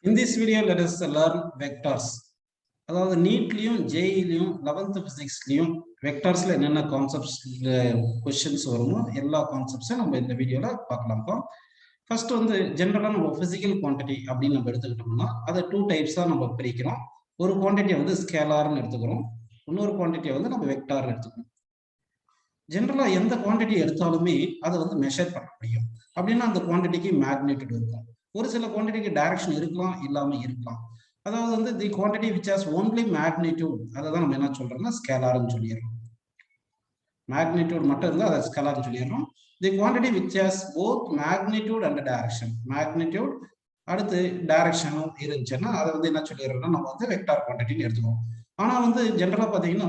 In this video, let us learn vectors. அதாவது நீட்லயும் ஜேஇலையும் 11th பிசிக்ஸ்லயும் வெக்டர்ஸ்ல என்னென்ன concepts questions வருமோ எல்லா கான்செப்ட்ஸும் நம்ம இந்த வீடியோல பார்க்கலாம். ஃபர்ஸ்ட் வந்து ஜென்ரலா நம்ம பிசிக்கல் குவான்டிட்டி அப்படின்னு நம்ம எடுத்துக்கிட்டோம்னா அதை 2 டைப்ஸா நம்ம பிரிக்கிறோம். ஒரு குவான்டிட்டியை வந்து ஸ்கேலார்னு எடுத்துக்கிறோம், இன்னொரு குவான்டிட்டியை வந்து நம்ம வெக்டார்னு எடுத்துக்கிறோம். ஜென்ரலா எந்த குவான்டிட்டி எடுத்தாலுமே அதை வந்து மெஷர் பண்ண முடியும். அப்படின்னா அந்த குவான்டிட்டிக்கு மேக்னிடியூட் இருக்கும். ஒரு சில குவான்டிட்டிக்கு டைரக்ஷன் இருக்கலாம், இல்லாம இருக்கலாம். அதாவது வந்து தி quantity which has only magnitude, அதை தான் நம்ம என்ன சொல்றோம்னா ஸ்கேலார்னு சொல்லிடுறோம். மேக்னிடியூட் மட்டும் இருந்தால் அதை ஸ்கேலார்னு சொல்லிடுறோம். தி quantity which has both magnitude and direction, magnitude அடுத்து டைரக்ஷனும் இருந்துச்சுன்னா அதை வந்து என்ன சொல்லிடுறோம்னா நம்ம வந்து வெக்டார் குவான்டிட்டின்னு எடுத்துக்கோம். ஆனா வந்து ஜென்ரலா பாத்தீங்கன்னா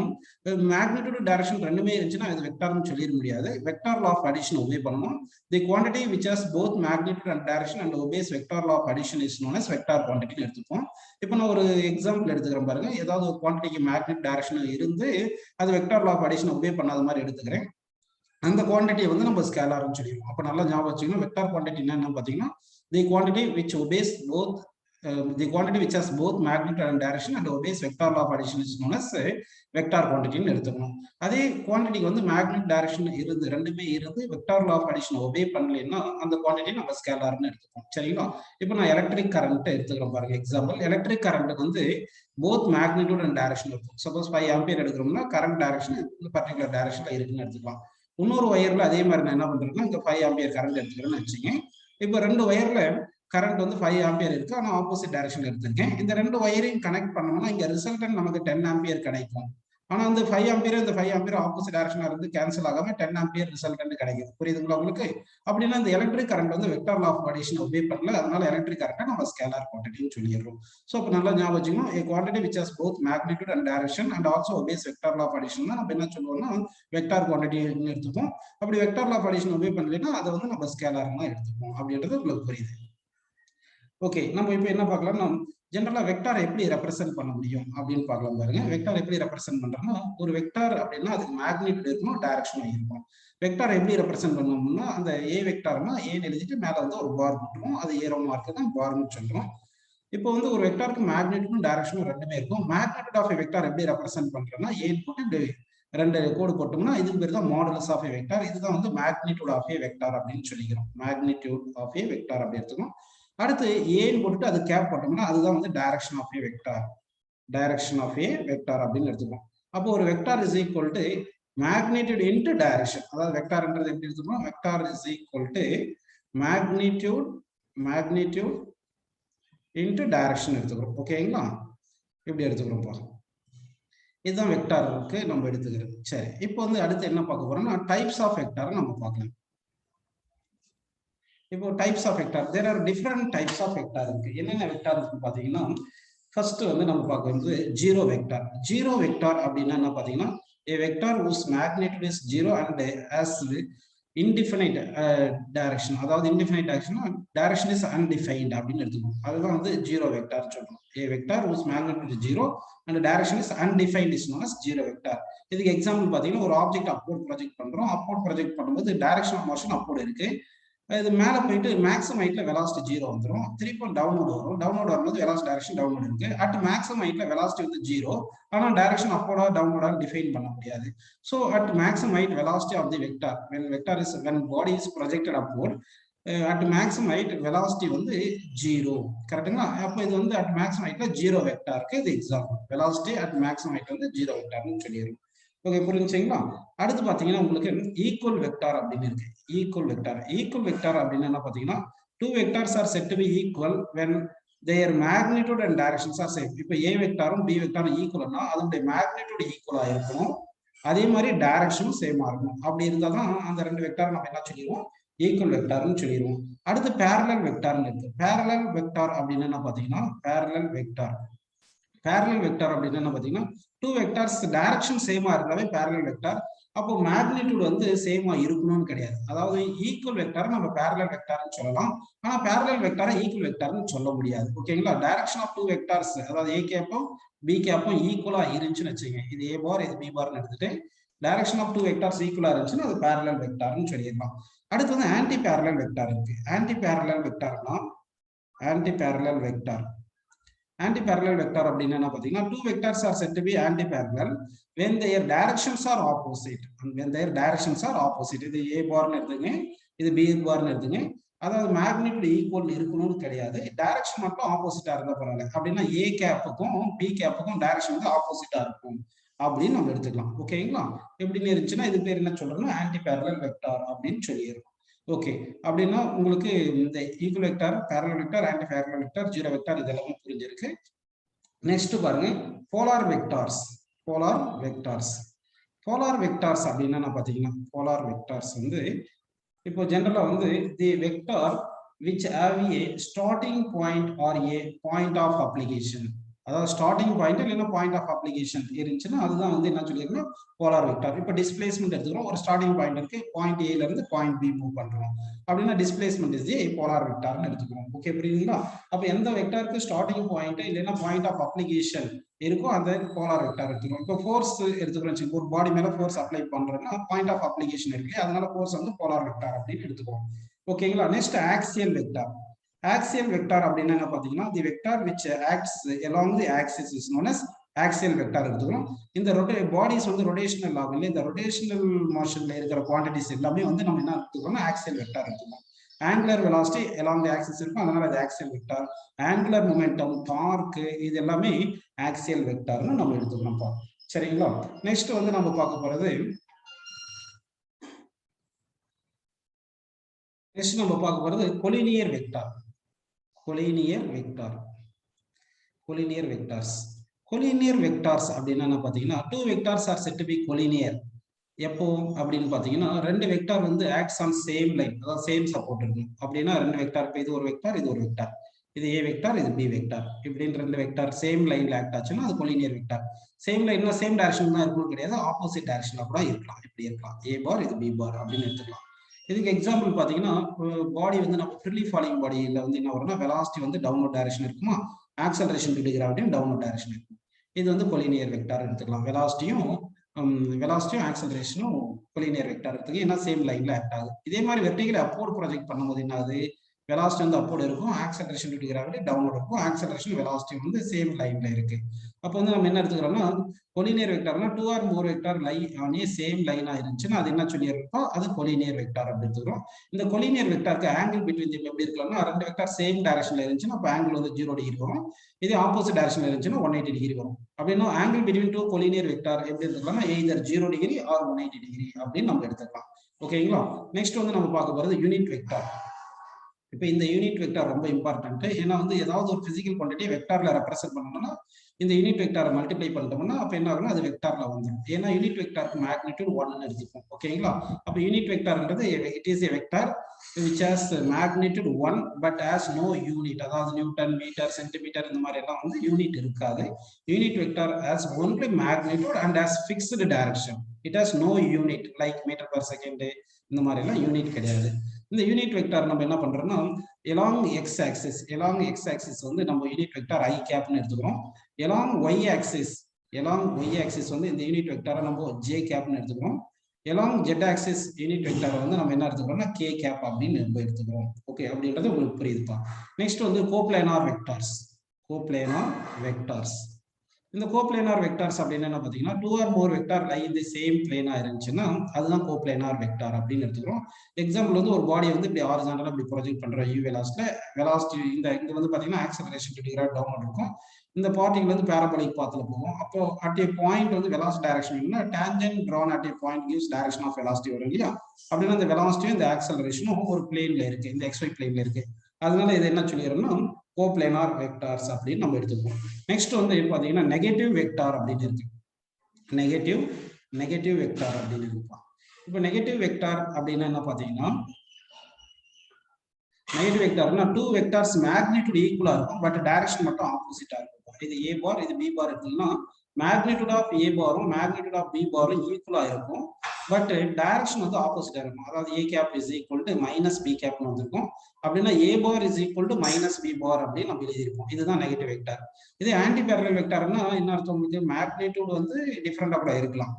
மேக்னிடியூட் டைரக்ஷன் ரெண்டுமே இருந்துச்சுன்னா அது வெக்டார்னு சொல்லிட முடியாது. Vector law of addition obey பண்ணணும். The quantity which has both magnitude and direction and obeys vector law of addition is known as vector குவான்டிட்டின்னு எடுத்துப்போம். இப்போ நான் ஒரு எக்ஸாம்பிள் எடுத்துக்கிறேன் பாருங்க. ஏதாவது ஒரு குவான்டிட்டிக்கு மேக்னிட் டைரக்ஷன் இருந்து அது vector law of addition obey பண்ணாத மாதிரி எடுத்துக்கிறேன். அந்த குவான்டிட்டியை வந்து நம்ம ஸ்கேலார்னு சொல்லிடுவோம். அப்போ நல்லா ஞாபகம் வச்சுக்கணும். வெக்டார் குவான்டிட்டி என்ன பார்த்தீங்கன்னா தி quantity which obeys both the quantity which has both magnitude and direction and obeys vector law of addition is known as vector quantity ன்னு எடுத்துக்கணும். அதே குவான்டிட்டிக்கு வந்து மேக்னிட் டைரக்ஷன் இருந்து ரெண்டுமே இருந்து vector law of addition obey பண்ணலைன்னா அந்த குவான்டிட்டி நம்ம ஸ்கேலார்னு எடுத்துப்போம். சரிங்களா? இப்போ நான் எலக்ட்ரிக் கரண்ட் எடுத்துக்கிறேன் பாருங்க. எக்ஸாம்பிள், எலக்ட்ரிக் கரண்ட் வந்து போத் மேக்னிடியூட் அண்ட் டைரக்ஷன் இருக்கும். சப்போஸ் 5 ஆம்பியர் எடுக்கிறோம்னா கரண்ட் டைரக்ஷன் பர்டிகுலர் டைரக்ஷன்ல இருக்குன்னு எடுத்துக்கலாம். இன்னொரு ஒயர்ல அதே மாதிரி நான் என்ன பண்றேன்னா இங்க 5 ஆம்பியர் கரண்ட் எடுத்துக்கிறேன்னு வச்சுங்க. இப்போ 2 ஒயர்ல கரண்ட் வந்து 5 ஆம்பியர் இருக்கு, ஆனா ஆப்போசிட் டைரக்ஷன்ல எடுத்திருக்கேன். இந்த 2 ஒயரையும் கனெக்ட் பண்ணோம்னா இங்க ரிசல்டன் நமக்கு 10 ஆம்பியர் கிடைக்கும். ஆனா அந்த 5 ஆம்பியர் இந்த 5 ஆம்பியர் ஆப்போசிட் டைரக்ஷன்ல இருந்து கேன்சல் ஆகாம 10 ஆம்பியர் ரிசல்டன் கிடைக்குது. புரியுதுங்களா உங்களுக்கு? அப்படின்னா இந்த எலக்ட்ரிக் கரண்ட் வந்து vector law of addition obey பண்ணல, அதனால எலக்ட்ரிக் கரண்ட்டை நம்ம ஸ்கேலார் குவான்டிட்டின்னு சொல்லிடுறோம். சோ அப்ப நல்லா ஞாபகம் வச்சுக்கணும். a quantity which has both magnitude and direction and also obeys vector law of addition நம்ம என்ன சொல்லுவோம்னா வெக்டார் குவான்டிட்டின்னு எடுத்துப்போம். அப்படி vector law of addition obey பண்ணலைன்னா அதை வந்து நம்ம ஸ்கேலார்னா எடுத்துப்போம். அப்படின்றது உங்களுக்கு புரியுது. ஓகே, நம்ம இப்போ என்ன பார்க்கலாம்னா ஜென்ரலா வெக்டார் எப்படி ரெப்ரசென்ட் பண்ண முடியும் அப்படின்னு பார்க்கலாம் பாருங்க. வெக்டார் எப்படி ரெப்ரசென்ட் பண்றோம்னா ஒரு வெக்டார் அப்படின்னா அதுக்கு மேக்னிடியூட் இருக்கணும், டைரக்ஷனும் இருக்கும். வெக்டார் எப்படி ரெப்ரசென்ட் பண்ணோம்னா அந்த ஏ வெக்டார்னா ஏன்னு எழுதிட்டு மேல வந்து ஒரு பார் போட்டுருவோம். அது ஏரோ மார்க் தான் பார்னு சொல்றோம். இப்போ வந்து ஒரு வெக்டாருக்கு மேக்னிடியூடும் டைரக்ஷனும் ரெண்டுமே இருக்கும். மேக்னிடியூட் ஆஃப் வெக்டார் எப்படி ரெப்ரசென்ட் பண்றோம்னா ஏன்னு போட்டு இப்படி 2 கோடு போட்டோம்னா இதுக்கு பேர் தான் மாடுலஸ் ஆஃப் ஏ வெக்டார். இதுதான் வந்து மேக்னிடியூட் ஆஃப் ஏ வெக்டார் அப்படின்னு சொல்லிக்கிறோம். மேக்னிடியூட் ஆஃப் ஏ வெக்டார் அப்படி எடுத்துக்கணும். அடுத்து ஏன்னு போட்டுட்டு அது கேப் போட்டோம்னா அதுதான் வந்து direction of A vector, direction of A vector அப்படின்னு எடுத்துக்கோம். அப்போ ஒரு vector is equal to magnitude into direction. அதாவது வெக்டார்ன்றது எப்படி எடுத்துக்கணும்? Vector is equal to magnitude into direction எடுத்துக்கிறோம். ஓகேங்களா? இப்படி எடுத்துக்கிறோம். இதுதான் வெக்டாருக்கு நம்ம எடுத்துக்கிறது. சரி, இப்போ வந்து அடுத்து என்ன பார்க்க போறோம்னா டைப்ஸ் ஆஃப் வெக்டார் நம்ம பார்க்கலாம். இப்போ types of vector, there are different types of vector இருக்கு. என்னென்ன வெக்டார் இருக்கு பாத்தீங்கன்னா ஃபர்ஸ்ட் வந்து நம்ம பார்க்க வந்து ஜீரோ வெக்டார். ஜீரோ வெக்டார் அப்படின்னா என்ன பாத்தீங்கன்னா a vector whose magnitude is 0 and has indefinite direction. அதாவது indefinite direction is undefined அப்படின்னு எடுத்துக்கணும். அதுதான் வந்து ஜீரோ வெக்டார் சொல்றோம். a vector whose magnitude is 0 and direction is undefined is known as zero vector. இதுக்கு எக்ஸாம்பிள் பாத்தீங்கன்னா ஒரு ஆப்ஜெக்ட் அப்வர்ட் ப்ரொஜெக்ட் பண்றோம். அப்வர்ட் ப்ரொஜெக்ட் பண்ணும்போது டைரக்ஷன் ஆஃப் மோஷன் அப்வர்ட் இருக்கு. இது மேல போயிட்டு மேக்ஸிமம் ஹைட்ல வெலாசிட்டி 0 வந்துடும். திருப்பி டவுன்வர்ட் வரும். டவுன்வர்ட் வரும்போது வெலாசிட்டி டைரக்ஷன் டவுன்வர்ட் இருக்கு. அட் மேக்ஸிமம் ஹைட்ல வெலாசிட்டி வந்து 0, ஆனா டைரக்ஷன் அப்வர்டா டவுன்வர்டா டிஃபைன் பண்ண முடியாது. So at maximum height velocity of the vector when body is projected upward at maximum height velocity வந்து 0. கரெக்ட்டுங்களா? அப்ப இது வந்து at maximum heightல 0 வெக்டாருக்கு இது example. velocity at maximum height வந்து 0 வெக்டார்னு சொல்லிடுறோம். ஓகே, புரிஞ்சுங்களா? அடுத்து பாத்தீங்கன்னா உங்களுக்கு ஈக்குவல் வெக்டார் அப்படின்னு இருக்கு. ஈக்குவல் வெக்டார் அப்படின்னு என்ன பாத்தீங்கன்னா 2 vectors are said to be equal when their magnitude and directions are same. இப்போ a வெக்டாரும் b வெக்டாரும் ஈக்குவல்னா அதோட மேக்னிடியூட் ஈக்குவலா இருக்கணும், அதே மாதிரி டைரக்ஷனும் சேமா இருக்கணும். அப்படி இருந்தா தான் அந்த 2 வெக்டார் நம்ம என்ன சொல்லிடுவோம்? ஈக்குவல் வெக்டார்னு சொல்லிடுவோம். அடுத்து பேரலல் வெக்டார்னு இருக்கு. பேரலல் வெக்டார் அப்படின்னு என்ன பாத்தீங்கன்னா பேரலல் வெக்டார் அப்படின்னு என்ன பாத்தீங்கன்னா 2 வெக்டார்ஸ் டைரக்ஷன் சேமா இருந்தாலே பேரலல் வெக்டார். அப்போ மேக்னிடியூட் வந்து சேமா இருக்கணும்னு கிடையாது. அதாவது ஈக்குவல் வெக்டார் நம்ம பேரலல் வெக்டார்னு சொல்லலாம், ஆனா பேரலல் வெக்டாரை ஈக்குவல் வெக்டார்னு சொல்ல முடியாது. ஓகேங்களா? டைரக்ஷன் ஆஃப் 2 வெக்டார்ஸ் அதாவது a கேப்பும் b கேப்பும் ஈக்குவலா இருந்துச்சுன்னு வச்சுங்க. இது a பார் இது b பார்னு எடுத்துட்டு டைரக்ஷன் ஆஃப் 2 வெக்டார்ஸ் ஈக்குவலா இருந்துச்சுன்னா அது பேரலல் வெக்டார்னு சொல்லிடலாம். அடுத்து வந்து ஆன்டி பேரலல் வெக்டார் இருக்கு. ஆன்டி பேரலல் வெக்டார்னா Anti-parallel vector அப்படின்னா என்ன பார்த்தீங்கன்னா, two vectors are said to be anti-parallel when their directions are opposite. And when their directions are opposite. இது A பார்னு எடுத்துங்க, இது B பார்னு எடுத்துங்க. அதாவது மேக்னிட்யூட் ஈக்குவல் இருக்கணும்னு கிடையாது, டைரக்ஷன் மட்டும் ஆப்போசிட்டா இருந்தா பரவாயில்ல. அப்படின்னா A கேப்புக்கும் B கேப்புக்கும் டைரக்ஷன் வந்து ஆப்போசிட்டா இருக்கும் அப்படின்னு நம்ம எடுத்துக்கலாம். ஓகேங்களா? எப்படின்னு இருந்துச்சுன்னா இது பேர் என்ன சொல்றோம்னா ஆன்டி பேரலல் வெக்டார் அப்படின்னு சொல்லியிருக்கோம். ஓகே, அப்படின்னா உங்களுக்கு இந்த equal vector, parallel vector, anti parallel vector, zero vector இதெல்லாமே புரிஞ்சிருக்கு. நெக்ஸ்ட் பாருங்க, polar vectors. Polar vectors. Polar vectors அப்படின்னா பாத்தீங்கன்னா, போலார் வெக்டார்ஸ் வந்து இப்போ ஜெனரலா வந்து தி vector which have a starting point or a point of application. அதாவது ஸ்டார்டிங் பாயிண்ட் இல்லைன்னா பாயிண்ட் ஆஃப் அப்ளிகேஷன் இருந்துச்சுன்னா அதுதான் வந்து என்ன சொல்லியிருக்கோம் போலார் வெக்டார். இப்போ டிஸ்பிளேஸ்மெண்ட் எடுத்துக்கிறோம், ஒரு ஸ்டார்டிங் பாயிண்ட் இருக்கு, பாயிண்ட் ஏல இருந்து பாயிண்ட் பி மூவ் பண்றோம் அப்படின்னா டிஸ்பிளேஸ்மெண்ட் இஸ் ஏ போலார் வெக்டார்னு எடுத்துக்கிறோம். ஓகே, புரியுதுங்களா? அப்போ எந்த வெக்டாருக்கு ஸ்டார்டிங் பாயிண்ட் இல்லைன்னா பாயிண்ட் ஆஃப் அப்ளிகேஷன் இருக்கும் அந்த போலார் வெக்டார் எடுத்துக்கிறோம். இப்போ ஃபோர்ஸ் எடுத்துக்கிறோம், ஒரு பாடி மேல ஃபோர்ஸ் அப்ளை பண்றோம்னா பாயிண்ட் ஆஃப் அப்ளிகேஷன் இருக்கு, அதனால ஃபோர்ஸ் வந்து போலார் வெக்டார் அப்படின்னு எடுத்துக்கிறோம். ஓகேங்களா? Next axial vector. Axial vector அப்படின்னா என்ன பாத்தீங்கன்னா, தி vector which acts along the axis is known as axial vector எடுத்துக்கிறோம். இந்த பாடிஸ் வந்து ரொட்டேஷனல் ஆகும், இந்த ரொட்டேஷனல் மோஷன்ல இருக்கிற குவான்டிட்டிஸ் எல்லாமே வந்து நம்ம என்ன எடுத்துக்கிறோம்னா ஆக்சியல் வெக்டார் எடுத்துக்கிறோம். Angular velocity along the axis இருக்கும், அதனால அது axial vector. Angular momentum, torque இது எல்லாமே ஆக்சியல் வெக்டார்னு நம்ம எடுத்துக்கிறோம்ப்பா. சரிங்களா? நெக்ஸ்ட் வந்து நம்ம பார்க்க போறது collinear vector. Collinear vector. Collinear vectors. Collinear vectors அப்படின்னா என்ன பாத்தீங்கன்னா, two vectors are said to be collinear. எப்போ அப்படின்னு பாத்தீங்கன்னா, ரெண்டு வெக்டார் வந்து ஆக்ட்ஸ் ஆன் சேம் லைன், அதாவது சேம் சப்போர்ட் இருக்கும். அப்படின்னா ரெண்டு வெக்டார், இது ஒரு வெக்டார், இது ஒரு வெக்டார், இது ஏ வெக்டார், இது பி வெக்டார், இப்படின்னு ரெண்டு வெக்டார் சேம் லைன்ல ஆக்ட் ஆச்சுன்னா அது கொலினியர் வெக்டார். சேம் லைன்ல சேம் டைரக்ஷன் தான் இருக்கணும் கிடையாது, ஆப்போசிட் டைரக்ஷன்ல கூட இருக்கலாம். இப்படி இருக்கலாம், ஏ பார் இது பி பார் அப்படின்னு எடுத்துக்கலாம். இதுக்கு எக்ஸாம்பிள் பாத்தீங்கன்னா, பாடி வந்து நம்ம ஃப்ரீலி ஃபாலிங் பாடியில வந்து என்ன வரும்னா வெலாசிட்டி வந்து டவுன்வர்ட் டைரக்ஷன் இருக்குமா, ஆக்சலரேஷன் டியூ டு கிராவிட்டியும் டவுன்வர்ட் டைரக்ஷன் இருக்கும். இது வந்து கொலினியர் வெக்டார் எடுத்துக்கலாம். வெலாசிட்டியும் ஆக்சலரேஷனும் கொலினியர் வெக்டார் எடுத்துக்க, ஏன்னா சேம் லைன்ல ஆக்ட் ஆகுது. இதே மாதிரி வெர்டிகல் அப்வர்ட் ப்ரொஜெக்ட் பண்ணும்போது என்ன ஆகுது, வெலாசிட்டி வந்து அப்வர்ட் இருக்கும், acceleration due to gravity downward இருக்கும், ஆக்சலரேஷன் வெலாசிட்டி வந்து சேம் லைன்ல இருக்கு. அப்போ வந்து நம்ம என்ன எடுத்துக்கிறோம்னா கொலினியர் வெக்டார்னா two or more vector lie on a same லைனா இருந்துச்சுன்னா அது என்ன சொல்லியிருக்கோம், அது கொலினியர் வெக்டார் அப்படி எடுத்துக்கிறோம். இந்த கொலினியர் வெக்டாருக்கு ஆங்கிள் பிட்வீன் தம் எப்படி இருக்கலாம்னா, ரெண்டு வெக்டார் சேம் டைரக்ஷன்ல இருந்துச்சுன்னா அப்போ ஆங்கிள் வந்து 0 டிகிரி வரும், இதே ஆப்போசிட் டைரக்ஷன்ல இருந்துச்சுன்னா 180 டிகிரி வரும். அப்படின்னா angle between two collinear vector எப்படி எடுத்துக்கலாம்னா எய்தர் 0 டிகிரி ஆர் 180 டிகிரி அப்படின்னு நம்ம எடுத்துக்கலாம். ஓகேங்களா? நெக்ஸ்ட் வந்து நம்ம பார்க்க போறது யூனிட் வெக்டார். இப்போ இந்த யூனிட் வெக்டார் ரொம்ப இம்பார்ட்டன்ட். ஏன்னா வந்து ஏதாவது ஒரு பிசிக்கல் குவான்டிட்டி வெக்டார்ல ரெப்ரசென்ட் பண்ணணும்னா இந்த யூனிட் வெக்டாரை மல்டிப்ளை பண்ணிட்டோம்னா அப்ப என்ன ஆகும்னா அது வெக்டார்ல வந்துடும். ஏன்னா யூனிட் வெக்டாருக்கு மேக்னிட்யூட் 1ன்னு எடுத்துப்போம். ஓகேங்களா? அப்ப யூனிட் வெக்டார்ன்றது it is a vector which has magnitude 1 but has no unit. அதாவது நியூட்டன், மீட்டர், சென்டிமீட்டர் இந்த மாதிரி எல்லாம் வந்து யூனிட் இருக்காது. Unit vector has only magnitude and has fixed direction. It has no unit like meter per second இந்த மாதிரி எல்லாம் unit கிடையாது. இந்த யூனிட் வெக்டார் நம்ம என்ன பண்றோம்னா along x axis வந்து நம்ம யூனிட் வெக்டார் i கேப்னு எடுத்துக்கிறோம். along y axis வந்து இந்த யூனிட் வெக்டாரை நம்ம j கேப்னு எடுத்துக்கிறோம். along z axis யூனிட் வெக்டாரை வந்து நம்ம என்ன எடுத்துக்கிறோம்னா k கேப் அப்படின்னு நம்ம எடுத்துக்கிறோம். ஓகே, அப்படின்றது உங்களுக்கு புரியுதுப்பா. நெக்ஸ்ட் வந்து கோப்ளானார் வெக்டார்ஸ். கோப்ளானார் வெக்டார்ஸ். இந்த கோப்ளானார் வெக்டார்ஸ் அப்படின்னா என்ன பாத்தீங்கன்னா, டூ ஆர் மோர் வெக்டார் லை இந்த சேம் பிளேனா இருந்துச்சுன்னா அதுதான் கோப்ளானார் வெக்டார் அப்படின்னு எடுத்துக்கிறோம். எக்ஸாம்பிள் வந்து ஒரு பாடி வந்து இப்படி ஹாரிசான்டலா இப்படி ப்ரொஜெக்ட் பண்றோம் யூ வெலாசிட்டி இங்க வந்து பாத்தீங்கன்னா acceleration due to gravity downward இருக்கும். இந்த பார்ட்டிகல் வந்து பாராபோலிக் பாத்ல போகும். அப்போ அட் ஏ பாயிண்ட் வந்து velocity direction tangent drawn at a point gives direction of velocity வரும் இல்லையா? அப்படின்னா இந்த வெலாசிட்டியும் இந்த ஆக்சலரேஷனும் ஒரு பிளேன்ல இருக்கு, இந்த xy பிளேன்ல இருக்கு. அதனால இது என்ன சொல்லிடுறோம்னா கோப்ளானார் வெக்டார்ஸ் அப்படின்னு நம்ம எடுத்துக்கோம். நெக்ஸ்ட் வந்து பாத்தீங்கன்னா நெகட்டிவ் வெக்டார் அப்படின்னு இருக்கு. நெகட்டிவ் வெக்டார் அப்படின்னு இருக்குப்பா. இப்போ நெகட்டிவ் வெக்டார் அப்படின்னா என்ன பாத்தீங்கன்னா, நெகட்டிவ் வெக்டார்னா டூ வெக்டார்ஸ் மேக்னிட்யூட் ஈக்குவலா இருக்கும் பட் டைரக்ஷன் மட்டும் ஆப்போசிட்டா இருக்கும். இது ஏ பார், இது பி பார் எடுத்தீங்கன்னா மேக்னிட்யூட் ஆஃப் ஏ பாரும் மேக்னிட்யூட் ஆஃப் பி பாரும் ஈக்குவலா இருக்கும் பட் டைரக்ஷன் வந்து ஆப்போசிட்டா இருக்கும். அதாவது A cap is equal to minus B கேப்னு வந்திருக்கும். அப்படின்னா A bar is equal to minus B bar அப்படின்னு நம்ம எழுதியிருப்போம். இதுதான் நெகட்டிவ் வெக்டார். இதே ஆன்டி பேரலல் வெக்டார்னா என்ன அர்த்தம், உங்களுக்கு மேக்னிட்யூட் வந்து டிஃப்ரெண்டா கூட இருக்கலாம்,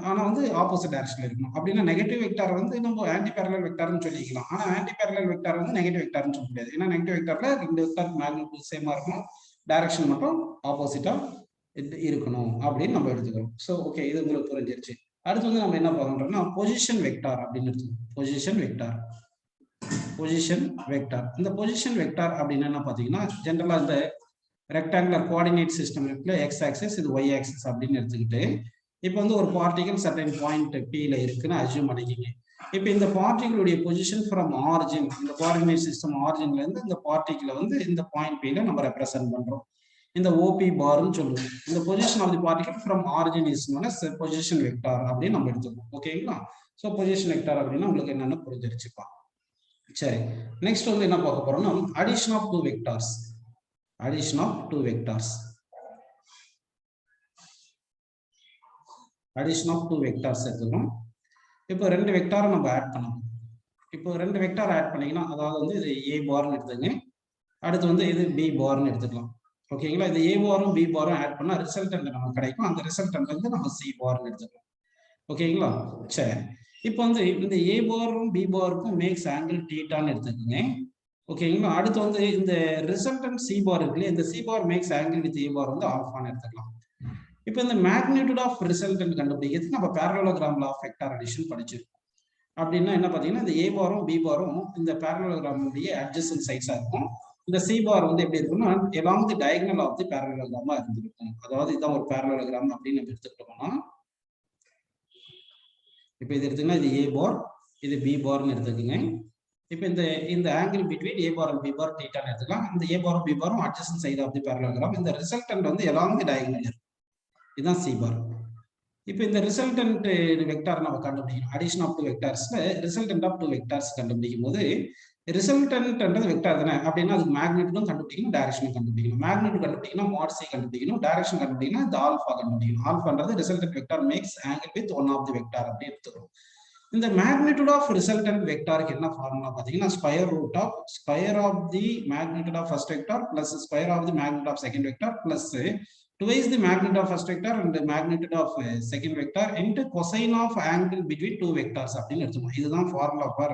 ஆனா வந்து ஆப்போசிட் டைரக்ஷன்ல இருக்கணும். அப்படின்னா நெகட்டிவ் வெக்டார் வந்து நம்ம ஆன்டி பேரலல் வெக்டார்னு சொல்லிக்கலாம். ஆனா ஆன்டி பேரலல் வெக்டார் வந்து நெகட்டிவ் வெக்டார்னு சொல்ல முடியாது. ஏன்னா நெகட்டிவ் வெக்டார்ல ரெண்டு வெக்டார் மேக்னிட்யூட் சேமா இருக்கும் டைரக்ஷன் மட்டும் ஆப்போசிட்டா இருக்கணும் அப்படின்னு நம்ம எடுத்துக்கிறோம். ஸோ ஓகே, இது உங்களுக்கு புரிஞ்சிருச்சு. அடுத்து வந்து நம்ம என்ன பார்க்கணும்னா பொசிஷன் வெக்டார் அப்படின்னு எடுத்துக்கணும். Position vector, position vector. இந்த பொசிஷன் வெக்டார் அப்படின்னு என்ன பார்த்தீங்கன்னா, ஜென்ரலா இந்த ரெக்டாங்குலர் கோஆர்டினேட் சிஸ்டம் இருக்குல்ல, எக்ஸ் ஆக்சிஸ், இது ஒய் ஆக்சிஸ் அப்படின்னு எடுத்துக்கிட்டு, இப்போ வந்து ஒரு பார்ட்டிகல் சர்டன் பாயிண்ட் P-ல இருக்குன்னு அஸ்யூம் பண்ணிக்கிங்க. இப்போ இந்த பார்ட்டிகளுடைய பொசிஷன் ஃப்ரம் ஆரிஜின், இந்த கோஆர்டினேட் சிஸ்டம் ஆரிஜின்ல இருந்து இந்த பார்ட்டிகளை வந்து இந்த பாயிண்ட் P-ல நம்ம ரெப்ரசென்ட் பண்றோம். இந்த OP பார்னு சொல்லுவோம். இந்த position of the particle from origin is known as position vector அப்படின்னு நம்ம எடுத்துக்கோம். ஓகேங்களா? ஸோ பொசிஷன் வெக்டார் அப்படின்னா உங்களுக்கு என்னென்ன புரிஞ்சிருச்சுப்பா. சரி, நெக்ஸ்ட் வந்து என்ன பார்க்க போறோம்னா addition of two vectors. Addition of two vectors. Addition of two vectors எடுத்துக்கிறோம். இப்போ ரெண்டு வெக்டாரை நம்ம ஆட் பண்ணணும். இப்போ ரெண்டு வெக்டார் ஆட் பண்ணீங்கன்னா, அதாவது வந்து இது A பார்னு எடுத்துங்க, அடுத்து வந்து இது B பார்னு எடுத்துக்கலாம். ஓகேங்களா? இது A பாரும் B பாரும் ஆட் பண்ணா ரிசல்டன்ட் நமக்கு கிடைக்கும். அந்த ரிசல்டன்ட் வந்து நம்ம C பார்னு எடுத்துக்கலாம். ஓகேங்களா? சரி, இப்போ வந்து இந்த A பாரும் B பாருக்கும் மேக்ஸ் ஆங்கிள் தீட்டான்னு எடுத்துக்கோங்க. ஓகேங்களா? அடுத்து வந்து இந்த ரிசல்டன்ட் C பார் இருக்குல்ல, இந்த C bar makes angle with A bar வந்து ஆல்ஃபான்னு எடுத்துக்கலாம். இப்போ இந்த மேக்னிடியூட் ஆஃப் ரிசல்டன்ட் கண்டுபிடிக்கிறதுக்கு நம்ம parallelogram law of vector addition படிச்சிருக்கோம். அப்படின்னா என்ன பார்த்தீங்கன்னா, இந்த A பாரும் B பாரும் இந்த parallelogram உடைய adjacent sides இருக்கும். இந்த C பார் வந்து எப்படி இருக்குன்னா along the diagonal of the parallelogram இருந்திருக்கும். அதாவது இதுதான் ஒரு parallelogram அப்படின்னு நம்ம எடுத்துக்கிட்டோம்னா, இப்போ இது எடுத்தீங்கன்னா இது A பார், இது B பார்னு எடுத்துக்கோங்க. இப்போ இந்த angle between A bar and B bar தீட்டான்னு எடுத்துக்கலாம். இந்த A பாரும் B பாரும் adjacent side of the parallelogram. இந்த ரிசல்டன்ட் வந்து along the diagonal இருக்கும். இதுதான் C பார். இப்போ இந்த ரிசல்டன்ட் வெக்டார் நம்ம கண்டுபிடிக்கணும். அடிஷன் ஆஃப் டூ வெக்டார்ஸ்ல ரிசல்டன்ட் ஆஃப் டூ வெக்டார்ஸ் கண்டுபிடிக்கும் போது ரிசல்டன்ட்ன்றது வெக்டார் தானே, அப்படின்னா அதுக்கு மேக்னிட்யூடும் கண்டுபிடிக்கணும், டைரக்ஷனும் கண்டுபிடிக்கணும். மேக்னிட்யூட் கண்டுபிடிக்கணும், mod C கண்டுபிடிக்கணும், டைரக்ஷன் கண்டுபிடிக்கணும், இந்த ஆல்ஃபா கண்டுபிடிக்கணும். ஆல்ஃபான்றது resultant vector makes angle with one of the vector அப்படி எடுத்துக்கிறோம். இந்த மேக்னிட்யூட் ஆஃப் ரிசல்டன்ட் வெக்டாருக்கு என்ன ஃபார்முலா பார்த்தீங்கன்னா, square of the magnitude of first vector plus square of the magnitude of second vector plus twice the magnitude of first vector and the magnitude of second vector into cosine of angle between two vectors அப்படின்னு எடுத்துக்கணும். இதுதான் formula for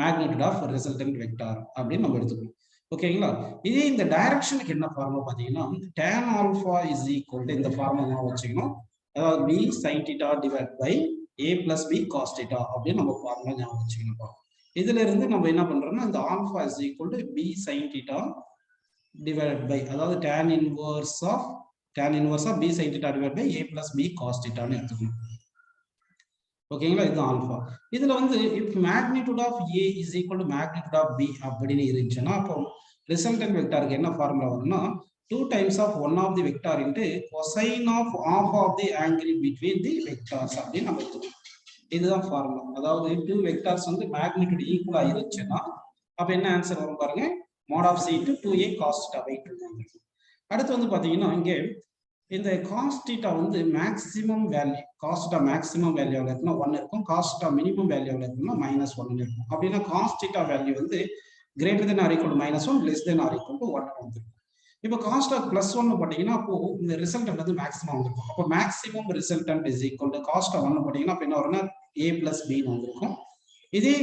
magnitude of resultant vector அப்படின்னு நம்ம எடுத்துக்கணும். ஓகேங்களா? இதே இந்த டைரக்ஷனுக்கு என்ன ஃபார்முலா பார்த்தீங்கன்னா, tan alpha is equal to இந்த ஃபார்முலா வச்சுக்கணும். அதாவது b sin theta divided by a plus b cos theta அப்படின்னு நம்ம ஃபார்முலா ஞாபகம் வச்சுக்கணும். இதுல இருந்து நம்ம என்ன பண்றோம்னா, இந்த alpha is equal to b sin theta divided by, அதாவது tan inverse of b sin theta divided by a plus b cos theta ன்னு எடுத்துக்கணும். ஓகேங்களா? இதுதான் ஆல்பா. இதுல வந்து if magnitude of a is equal to magnitude of b அப்படின்னு இருந்துச்சுன்னா, அப்போ ரிசல்டன்ட் வெக்டாருக்கு என்ன ஃபார்முலா வரும்னா 2 times of one of the vector into cosine of half of the angle between the vectors அப்படின்னு நம்ம எடுத்துக்கணும். இதுதான் ஃபார்முலா. அதாவது 2 வெக்டார்ஸ் வந்து மேக்னிட்யூட் ஈக்குவலா இருந்துச்சுன்னா அப்ப என்ன ஆன்சர் வரும் பாருங்க, mod of c into 2a cos theta by 2. அடுத்து வந்து பாத்தீங்கன்னா, இங்கே இந்த cos theta வந்து maximum value, cos theta maximum வேல்யூல இருக்குன்னா 1 இருக்கும், cos theta மினிமம் வேல்யூல இருக்குன்னா -1 இருக்கும். அப்படின்னா cos theta வேல்யூ வந்து greater than or equal to -1 less than or equal to 1 வந்துரும். இப்போ cos theta +1 போட்டீங்கன்னா அப்போ இந்த ரிசல்டன்ட் வந்து மேக்ஸிமம் வந்திருக்கும். அப்போ maximum resultant is equal to cos theta 1 போட்டீங்கன்னா அப்ப என்ன வரும்னா a plus b ன்னு வந்திருக்கும். இதே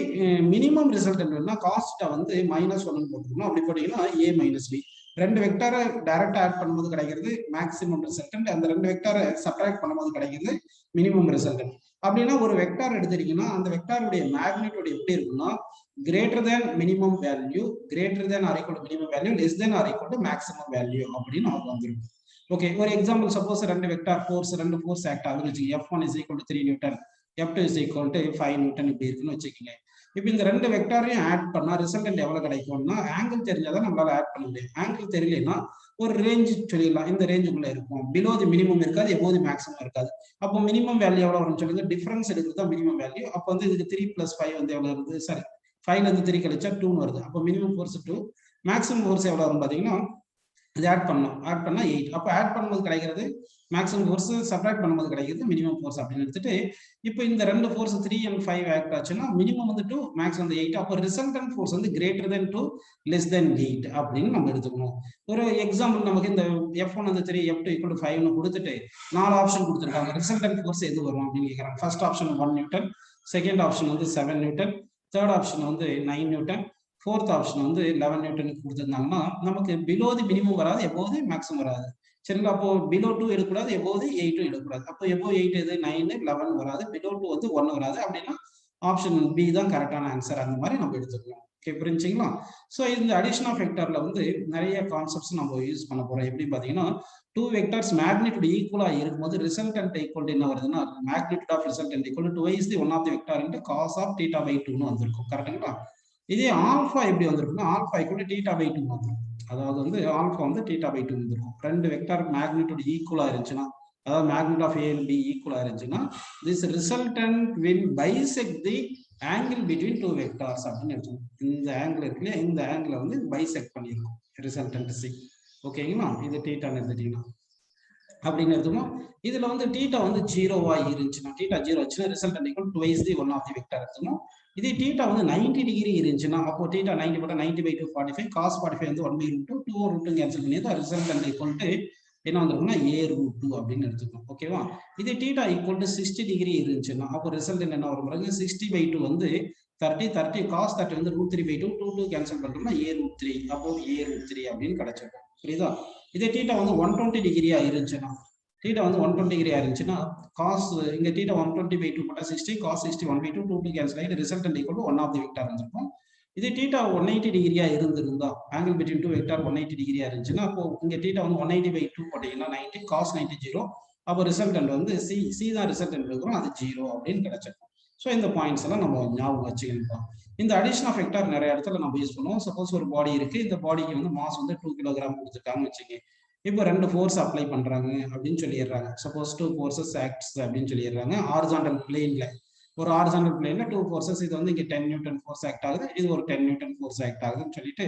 மினிமம் ரிசல்டன்ட் வேணும்னா cos theta வந்து -1 போட்டுக்கணும். அப்படி போட்டீங்கன்னா a minus b. ரெண்டு வெக்டாரை டைரக்டா ஆட் பண்ணும்போது கிடைக்கிறது மேக்ஸிமம் ரிசல்டன்ட், அந்த ரெண்டு வெக்டாரை சப்ட்ராக்ட் பண்ணும்போது கிடைக்கிறது மினிமம் ரிசல்டன்ட். அப்படின்னா ஒரு வெக்டார் எடுத்துட்டீங்கன்னா அந்த வெக்டாருடைய மேக்னிட்யூட் எப்படி இருக்குன்னா greater than minimum value, greater than or equal to minimum value, less than or equal to maximum value அப்படின்னு நமக்கு வந்துடும். ஓகே, ஒரு எக்ஸாம்பிள், சப்போஸ் ரெண்டு வெக்டார் ரெண்டு ஃபோர்ஸ் ஆக்ட் ஆகுதுன்னு வச்சுக்கோங்க. F1 is equal to 3 Newton, F2 is equal to 5 Newton இப்படி இருக்குன்னு வச்சுக்கோங்க. இப்போ இந்த ரெண்டு வெக்டாரையும் ஆட் பண்ணா ரிசல்டன்ட் எவ்வளவு கிடைக்கும்னா, ஆங்கிள் தெரிஞ்சாதான் நம்மளால ஆட் பண்ண முடியும். ஆங்கிள் தெரியலன்னா ஒரு ரேஞ்ச் சொல்லிடலாம், இந்த ரேஞ்சுக்குள்ள இருக்கும், பிலோ தி மினிமம் இருக்காது, எபோவ் தி மேக்ஸிமம் இருக்காது. அப்போ மினிமம் வேல்யூ எவ்வளவு வரும்னு சொல்லுங்க, டிஃபரன்ஸ் எடுக்கிறது தான் மினிமம் வேல்யூ. அப்போ வந்து இதுக்கு 3 + 5 வந்து எவ்வளவு வருது, சாரி 5ல இருந்து 3 கழிச்சா 2 வருது. அப்போ மினிமம் ஃபோர்ஸ் 2, மேக்ஸிமம் ஃபோர்ஸ் எவ்வளவு வரும் பாத்தீங்கன்னா, இது ஆட் பண்ணா 8. அப்போ ஆட் பண்ணும்போது கிடைக்கிறது மேக்ஸிமம் ஃபோர்ஸ், சப்ட்ராக்ட் பண்ணும்போது கிடைக்கிறது மினிமம் ஃபோர்ஸ் அப்படின்னு எடுத்துட்டு, இப்போ இந்த ரெண்டு ஃபோர்ஸ் 3 and 5 ஆக்ட் ஆச்சுன்னா மினிமம் வந்து 2, மேக்ஸிமம் வந்து 8. அப்போ ரிசல்டன்ட் ஃபோர்ஸ் வந்து greater than 2 less than 8 அப்படின்னு நம்ம எடுத்துக்கணும். ஒரு எக்ஸாம்பிள், நமக்கு இந்த F1 வந்து 3, F2 = 5 கொடுத்துட்டு 4 ஆப்ஷன் கொடுத்துருக்காங்க. ரிசல்டன்ட் ஃபோர்ஸ் எது வரும் அப்படின்னு கேட்கறாங்க. First option 1 Newton, second option வந்து 7 நியூட்டன், தேர்ட் ஆப்ஷன் வந்து 9 நியூட்டன், ஃபோர்த் ஆப்ஷன் வந்து 11 நியூட்டனுக்கு கொடுத்துருந்தாங்கன்னா நமக்கு பிலோ தி மினிமம் வராது, எபோவ் தி மேக்ஸிமம் வராது. சரிங்களா? அப்போ பிலோ 2 எடுக்கக்கூடாது, எபோவ் தி 8 எடுக்கக்கூடாது. அப்போ எபோவ் 8 எது? 9, 11 வராது. பிலோ 2 வந்து 1 வராது. அப்படின்னா ஆப்ஷன் பி தான் கரெக்டான ஆன்சர். அந்த மாதிரி நம்ம எடுத்துக்கலாம். ஓகே, புரிஞ்சுங்களா? ஸோ இந்த அடிஷன் ஆஃப் வெக்டார்ல வந்து நிறைய கான்செப்ட்ஸ் நம்ம யூஸ் பண்ண போறோம். எப்படி பார்த்தீங்கன்னா, 2 வெக்டார்ஸ் மேக்னிட்யூட் ஈக்குவலா இருக்கும்போது ரிசல்டன்ட் ஈக்குவல் டு என்ன வருதுன்னா, magnitude of resultant equal to twice the one of the vector into cos of theta by 2ன்னு வந்திருக்கும். கரெக்ட்டுங்களா? இதே ஆல்பா எப்படி வந்திருக்குன்னா, alpha equal to theta by 2 வந்துரும். அதாவது வந்து ஆல்பா வந்து தீட்டா பை 2 வந்துரும். ரெண்டு வெக்டார் மேக்னிட்யூட் ஈக்குவலா இருந்துச்சுன்னா, அதாவது magnitude of a and b ஈக்குவலா இருந்துச்சுன்னா, this resultant will bisect the angle between 2 vectors அப்படின்னு எடுத்துக்கணும். இந்த ஆங்கிள் இருக்கு இல்லையா, இந்த ஆங்கிளை வந்து பைசெக்ட் பண்ணியிருக்கும் ரிசல்டன்ட் சி. ஓகேங்களா? இது தீட்டான்னு எடுத்துட்டீங்கன்னா அப்படின்னு எடுத்துக்கணும். இதுல வந்து தீட்டா வந்து 0வா இருந்துச்சுன்னா, தீட்டா 0 வச்சுன்னா resultant equal twice the one of the vector எடுத்துக்கணும். இதே தீட்டா வந்து 90 டிகிரி இருந்துச்சுன்னா, அப்போ தீட்டா 90 போட்டா 90 by 2 45, cos 45 வந்து 1/√2, 2 கேன்சல் பண்ணி தான் ரிசல்டன்ட் ஈக்குவல் டு என்ன வந்துருக்குன்னா a√2 அப்படின்னு எடுத்துக்கணும். ஓகேவா? இதே தீட்டா ஈக்குவல் டு 60 டிகிரி இருந்துச்சுன்னா, அப்போ ரிசல்டன்ட் என்ன வரும் பாருங்க, 60/2 வந்து 30 cos 30 வந்து √3/2, 2 கேன்சல் பண்ணோம்னா a√3, அப்போ a√3 அப்படின்னு கிடைச்சிருக்கும். புரியுதா? இதே தீட்டா வந்து 120 டிகிரியா இருந்துச்சுன்னா, தீட்டா வந்து 120 டிகிரியா இருந்துச்சுன்னா, காஸ் இங்க தீட்டா 120/2 போட்டா 60, cos 60 1/2, 2 கேன்சல் ஆகி resultant equal to one of the vector வந்திருக்கும். இதே தீட்டா 180 டிகிரியா இருந்திருந்தா, ஆங்கிள் பிட்வீன் 2 வெக்டார் 180 டிகிரியா இருந்துச்சுன்னா, அப்போ இங்க தீட்டா வந்து 180/2 போட்டீங்கன்னா 90, cos 90 0, அப்போ ரிசல்டன்ட் வந்து சி தான் ரிசல்டன்ட் இருக்கும், அது 0 அப்படின்னு கிடைச்சிருக்கும். ஸோ இந்த பாயிண்ட்ஸ் எல்லாம் நம்ம ஞாபகம் வச்சுக்கணும். இந்த அடிஷன் ஆஃப் வெக்டார் நிறைய இடத்துல நம்ம யூஸ் பண்ணுவோம். சப்போஸ் ஒரு பாடி இருக்கு, இந்த பாடிக்கு வந்து மாஸ் வந்து 2 கிலோகிராம் கொடுத்துருக்காங்கன்னு வச்சுக்கோங்க. இப்போ 2 ஃபோர்ஸ் அப்ளை பண்றாங்க அப்படின்னு சொல்லிடுறாங்க. சப்போஸ் 2 ஃபோர்ஸஸ் ஆக்ட்ஸ் அப்படின்னு சொல்லிடுறாங்க. ஹாரிசான்டல் பிளேன்ல, ஒரு ஹாரிசான்டல் பிளேன்ல 2 ஃபோர்ஸஸ், இது வந்து இங்க 10 நியூட்டன் ஃபோர்ஸ் ஆக்ட் ஆகுது, இது ஒரு 10 நியூட்டன் ஃபோர்ஸ் ஆக்ட் ஆகுதுன்னு சொல்லிட்டு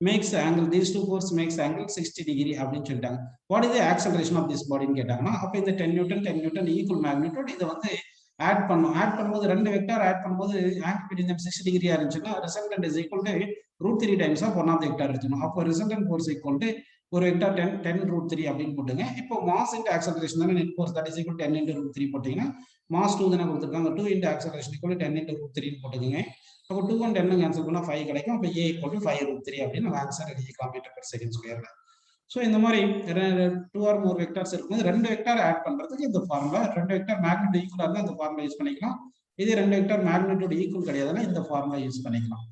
makes angle, these 2 force makes angle 60 degree அப்படின்னு சொல்லிட்டாங்க. What is the acceleration of this பாடின்னு கேட்டாங்கன்னா, அப்போ இந்த 10 நியூட்டன் ஈக்குவல் மேக்னிட்யூட், இதை வந்து ஆட் பண்ணும்போது 2 வெக்டார் ஆட் பண்ணும்போது ஆங்கிள் பிட்வீன் 60 டிகிரியா இருந்துச்சுன்னா, resultant is equal to √3 times of one of the vector எடுத்துக்கணும். அப்போ ரிசல்டன்ட் ஃபோர்ஸ் ஈக்குவல் டு ஒரு வெக்டார் 10 √3 அப்படின்னு போட்டுங்க. இப்போ மாஸ் இன்டு ஆக்சலரேஷன் தானே net force, that is equal 10 × √3 போட்டீங்கன்னா மாஸ் 2 தானே கொடுத்துருக்காங்க. 2 × ஆக்சலரேஷன் ஈக்குவல் 10 × √3 போட்டுக்கோங்க. அப்போ 2 and 10 கேன்சல் பண்ணா 5 கிடைக்கும். அப்போ a = 5√3 அப்படின்னு ஆன்சர் எழுதிக்கலாம் மீட்டர் பெர் செகண்ட் ஸ்கொயர்ல. ஸோ இந்த மாதிரி 2 or more வெக்டார்ஸ் இருக்கும்போது 2 வெக்டார் ஆட் பண்றதுக்கு இந்த ஃபார்முலா, 2 வெக்டார் மேக்னிட்யூட் ஈக்குவலா இருந்தால் இந்த ஃபார்முலா யூஸ் பண்ணிக்கலாம். இதே 2 வெக்டார் மேக்னிட்யூட் ஈக்குவல் கிடையாதுன்னா இந்த ஃபார்முலா யூஸ் பண்ணிக்கலாம்.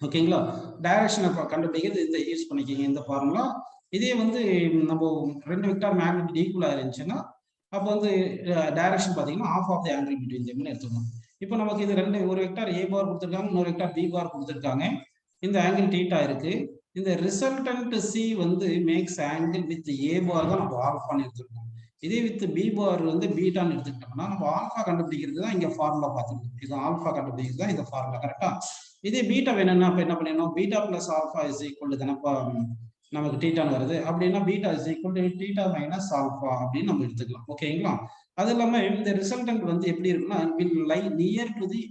ஓகேங்களா? டைரக்ஷனை கண்டுபிடிக்கிறது இந்த யூஸ் பண்ணிக்கிங்க இந்த ஃபார்முலா. இதே வந்து நம்ம 2 வெக்டார் மேக்னிட்யூட் ஈக்குவலா இருந்துச்சுன்னா, அப்போ வந்து டைரக்ஷன் பார்த்தீங்கன்னா of of the angle between தெம்னு எடுத்துக்கணும். இப்போ நமக்கு இது ஒரு வெக்டார் a பார் கொடுத்துருக்காங்க, இன்னொரு வெக்டார் b பார் கொடுத்துருக்காங்க. இந்த ஆங்கிள் தீட்டா இருக்கு. இந்த ரிசல்டன்ட் சி வந்து மேக்ஸ் ஆங்கிள் வித் a பார் தான் நம்ம ஆல்ஃபான்னு எடுத்துக்கணும். இதே வித் b பார் வந்து பீட்டான்னு எடுத்துக்கிட்டோம்னா, நம்ம ஆல்ஃபா கண்டுபிடிக்கிறது தான் இங்க ஃபார்முலா பார்த்துக்கணும். இது ஆல்ஃபா கண்டுபிடிக்கிறது தான் இந்த ஃபார்முலா. கரெக்டா? இதே பீட்டா வேணும்னா அப்ப என்ன பண்ணிடணும், beta plus alpha is equal to தானப்பா நமக்கு தீட்டான்னு வருது. அப்படின்னா beta is equal to theta minus alpha அப்படின்னு நம்ம எடுத்துக்கலாம். ஓகேங்களா? அது இல்லாம இந்த ரிசல்டன்ட் வந்து எப்படி இருக்குன்னா, will lie near to the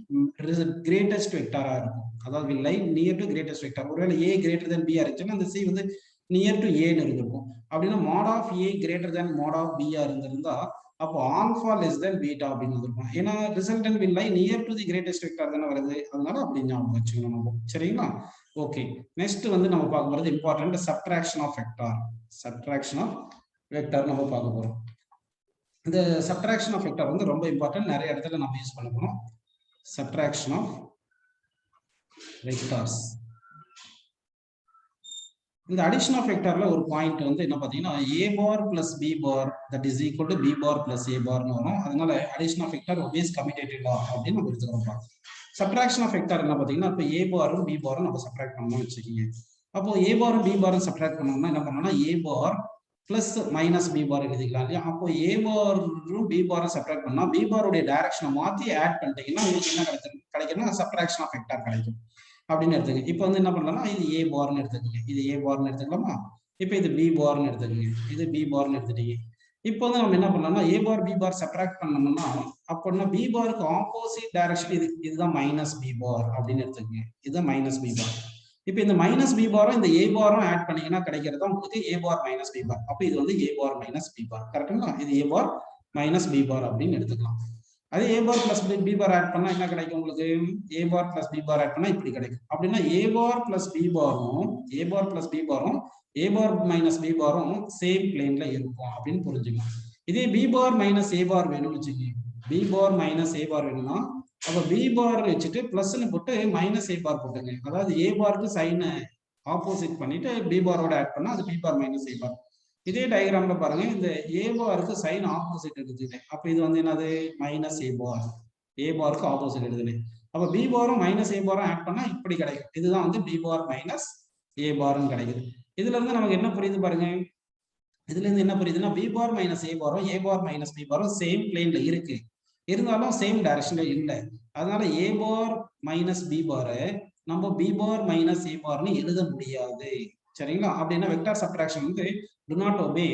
greatest வெக்டாரா இருக்கும். அதாவது will lie near to greatest vector. ஒருவேளை a கிரேட்டர் தென் b இருந்துச்சுன்னா அந்த c வந்து நியர் டு ஏன்னு இருந்திருக்கும். அப்படின்னா mod of a greater than mod of b இருந்திருந்தா, அப்போ ஆல்ஃபா லெஸ் தென் பீட்டா அப்படின்னு வந்திருக்கும். ஏன்னா resultant will lie near to the greatest vector தானே வருது, அதனால அப்படி ஞாபகம் வச்சுக்கணும் நம்ம. சரிங்களா? ஓகே, நெக்ஸ்ட் வந்து நம்ம பார்க்க போறது important subtraction of vector. Subtraction of vector நம்ம பார்க்க போறோம். இந்த சப்ட்ராக்ஷன் ஆஃப் வெக்டார் வந்து ரொம்ப இம்பார்ட்டன்ட், நிறைய இடத்துல நம்ம யூஸ் பண்ண போறோம். Subtraction of vectors. இந்த அடிஷன் ஆஃப் வெக்டார்ல ஒரு பாயிண்ட் வந்து என்ன பாத்தீங்கன்னா, a bar plus b bar that is equal to b bar plus a பார்னு வரும். அதனால addition of vector obeys commutative law அப்படின்னு நம்ம எடுத்துக்கிறோம். சப்ட்ராக்ஷன் ஆஃப் வெக்டார் என்ன பாத்தீங்கன்னா, இப்போ a பாரும் b பாரும் நம்ம சப்ட்ராக்ட் பண்ணணும்னு வச்சுக்கோங்க. அப்போ a பாரும் b பாரும் சப்ட்ராக்ட் பண்ணணும்னா என்ன பண்ணணும்னா, a bar plus minus b bar எழுதிக்கலாம் இல்லையா? அப்போ a பாரும் b பாரும் சப்ட்ராக்ட் பண்ணா b பாருடைய டைரக்ஷனை மாத்தி ஆட் பண்ணிட்டீங்கன்னா உங்களுக்கு என்ன கிடைக்கும்னா சப்ட்ராக்ஷன் ஆஃப் வெக்டார் கிடைக்கும் அப்படின்னு எடுத்துங்க. இப்போ வந்து என்ன பண்ணலாம்னா, இது a பார்னு எடுத்துக்கோங்க, இது a பார்னு எடுத்துக்கலாமா? இப்போ இது b பார்னு எடுத்துக்கோங்க, இது b பார்னு எடுத்துட்டீங்க. இப்போ வந்து நம்ம என்ன பண்ணலாம்னா, a bar b bar subtract பண்ணோம்னா, அப்படின்னா b பாருக்கு ஆப்போசிட் டைரக்ஷன் இதுதான் மைனஸ் b பார் அப்படின்னு எடுத்துக்கோங்க. இதுதான் மைனஸ் b பார். இப்போ இந்த மைனஸ் b பாரும் இந்த a பாரும் ஆட் பண்ணீங்கன்னா கிடைக்கிறது உங்களுக்கு a bar minus b bar. அப்போ இது வந்து a bar minus b bar. கரெக்ட்டுங்களா? இது a bar minus b bar அப்படின்னு எடுத்துக்கலாம். அதே a bar plus b bar add பண்ணா என்ன கிடைக்கும் உங்களுக்கு? a bar plus b bar add பண்ணா இப்படி கிடைக்கும். அப்படின்னா a bar plus b பாரும் a bar minus b பாரும் சேம் பிளேன்ல இருக்கும் அப்படின்னு புரிஞ்சுக்கலாம். இதே b bar minus a bar வேணும்னு வச்சுக்கோங்க. b bar minus a bar வேணும்னா அப்ப b bar வச்சுட்டு பிளஸ்னு போட்டு மைனஸ் a bar போட்டுங்க. அதாவது a barக்கு சைன் ஆப்போசிட் பண்ணிட்டு b பாரோட ஆட் பண்ணா அது b bar minus a bar. இதே டயகிராம்ல பாருங்க, இந்த a பாருக்கு சைன் ஆப்போசிட் எடுத்துட்டேன். அப்ப இது வந்து என்னது? Minus a bar. a பாருக்கு ஆப்போசிட் எடுத்துட்டேன். அப்ப b பாரும் மைனஸ் a பாரும் ஆட் பண்ணா இப்படி கிடைக்கும். இதுதான் வந்து b bar minus a barன்னு கிடைக்குது. இதுல இருந்து நமக்கு என்ன புரியுது பாருங்க? இதுல இருந்து என்ன புரியுதுன்னா b bar minus a பாரும் a bar minus b பாரும் சேம் பிளேன்ல இருக்கு, இருந்தாலும் சேம் டைரக்ஷன்ல இல்லை. அதனால a bar minus b பாரை நம்ம b bar minus a barன்னு எழுத முடியாது. சரிங்களா? அப்படின்னா வெக்டார் சப்ட்ராக்ஷன் வந்து do not obey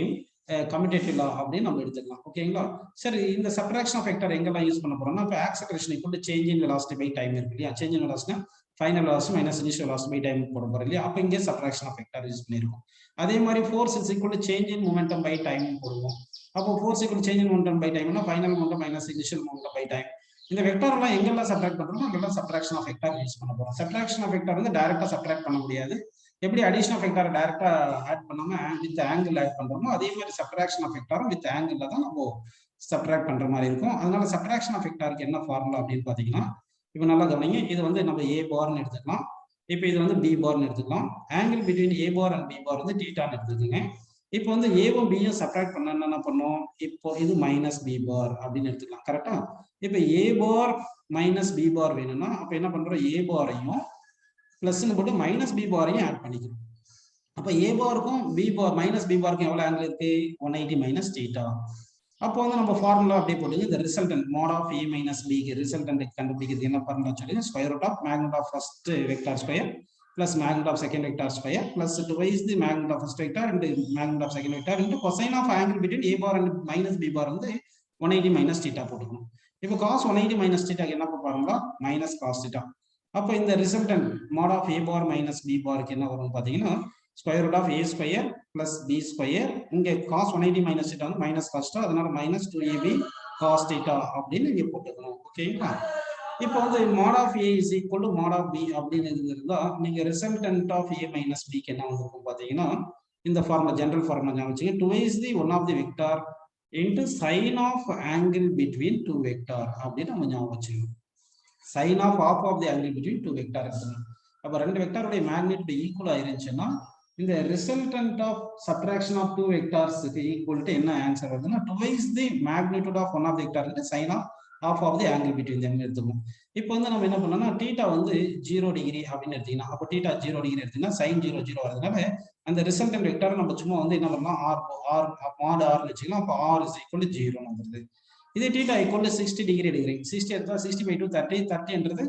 commutative law அப்படின்னு நம்ம எடுத்துக்கலாம். ஓகேங்களா? சரி, இந்த சப்ட்ராக்ஷன் ஆஃப் வெக்டார் எங்கெல்லாம் யூஸ் பண்ண போறோம்னா இப்போ acceleration equal change in velocity by time இருக்கு இல்லையா? சேஞ்ச் இன் வெலாசிட்டினா final velocity minus initial velocity by time போட போறோம் இல்லையா? அப்போ இங்கே சப்ட்ராக்ஷன் ஆஃப் வெக்டார் யூஸ் பண்ணிருக்கோம். அதே மாதிரி force is equal change in momentum by time போடுவோம். அப்போ force equal change in momentum by டைம்னா final momentum minus initial momentum by time. இந்த வெக்டார் எல்லாம் எங்கெல்லாம் சப்ட்ராக்ட் பண்றோமோ அங்கெல்லாம் சப்ட்ராக்ஷன் ஆஃப் வெக்டார் யூஸ் பண்ண போறோம். சப்ட்ராக்ஷன் ஆஃப் வெக்டார் வந்து டைரக்டா சப்ட்ராக்ட் பண்ண முடியாது. எப்படி அடிஷன் ஆஃப் வெக்டார் டைரக்டா ஆட் பண்ணாம வித் ஆங்கிள் ஆட் பண்றோமோ அதே மாதிரி சப்ட்ராக்ஷன் ஆஃப் வெக்டாரும் வித் ஆங்கிள் தான் நம்ம சப்ட்ராக்ட் பண்ற மாதிரி இருக்கும். அதனால சப்ட்ராக்ஷன் ஆஃப் வெக்டாருக்கு என்ன ஃபார்முலா அப்படின்னு பாத்தீங்கன்னா, இப்போ நல்லா கவனிங்க, இது வந்து நம்ம a பார்னு எடுத்துக்கலாம். இப்போ இது வந்து b பார்னு எடுத்துக்கலாம். Angle between a bar and b bar வந்து தீட்டான்னு எடுத்துக்கோங்க. இப்போ வந்து ஏவும் பியும் சப்ட்ராக்ட் பண்ண என்ன பண்ணும்? இப்போ இது மைனஸ் b பார் அப்படின்னு எடுத்துக்கலாம். கரெக்டா? இப்போ a பார் மைனஸ் b பார் வேணும்னா அப்ப என்ன பண்றோம்? a பாரையும் பிளஸ்னு போட்டு மைனஸ் b பாரையும் ஆட் பண்ணிக்கணும். அப்ப a பாருக்கும் b பார் மைனஸ் b பாருக்கும் எவ்வளவு ஆங்கிள் இருக்கு? 180 மைனஸ் தீட்டா. அப்போ வந்து நம்ம ஃபார்முலா அப்படியே போடுங்க. இந்த resultant mod of a minus b க்கு ரிசல்டன்ட் கண்டுபிடிக்கிறது என்ன ஃபார்முலா சொல்லுங்க? Square root of magnitude of first vector square plus magnitude of second vector square plus twice the magnitude of first vector and magnitude of second vector into cosine of angle between a bar and minus b bar வந்து 180 minus theta போட்டுக்கணும். இப்போ cos 180 minus theta என்ன பாருங்களா? minus cos theta. அப்போ இந்த resultant mod of a bar minus b bar க்கு என்ன வரும் பாத்தீங்கன்னா square root of a square plus b square. இங்க cos 180 minus theta வந்து minus cos theta, அதனால minus 2ab cos theta அப்படின்னு இங்க போட்டுக்கணும். ஓகேங்களா? இப்போ வந்து mod of a is equal to mod of b அப்படின்னு இருந்தா நீங்க resultant of a minus b க்கு என்ன வந்திருக்கும் பாத்தீங்கன்னா இந்த ஃபார்முலா ஜெனரல் ஃபார்முலா ஞாபகம் வச்சுங்க. twice the one of the vector into sin of angle between two vector அப்படின்னு நம்ம ஞாபகம் வச்சுக்கணும். sin of half of the angle between two vector எடுக்கணும். அப்ப ரெண்டு வெக்டாரோட மேக்னிட்யூட் ஈக்குவல் ஆயிருந்துச்சுன்னா இந்த resultant of subtraction of two வெக்டார்ஸ்க்கு ஈக்குவல் டு என்ன ஆன்சர் வருதுன்னா twice the magnitude of one of the vector into sin of half of the angle between them எடுத்துக்கணும். இப்போ வந்து நம்ம என்ன பண்ணோம்னா தீட்டா வந்து 0 டிகிரி அப்படின்னு எடுத்தீங்கன்னா அப்போ தீட்டா 0 டிகிரி எடுத்தீங்கன்னா sin 0 0 வரதுனால அந்த ரிசல்டன்ட் வெக்டார் நம்ம சும்மா வந்து என்ன பண்ணலாம் mod r வச்சுக்கலாம். அப்போ r is equal to 0 வந்துருது. இதே தீட்டா equal to 60 டிகிரி எடுக்கிறீங்க. 60 எடுத்தா 60/2 30 30ன்றது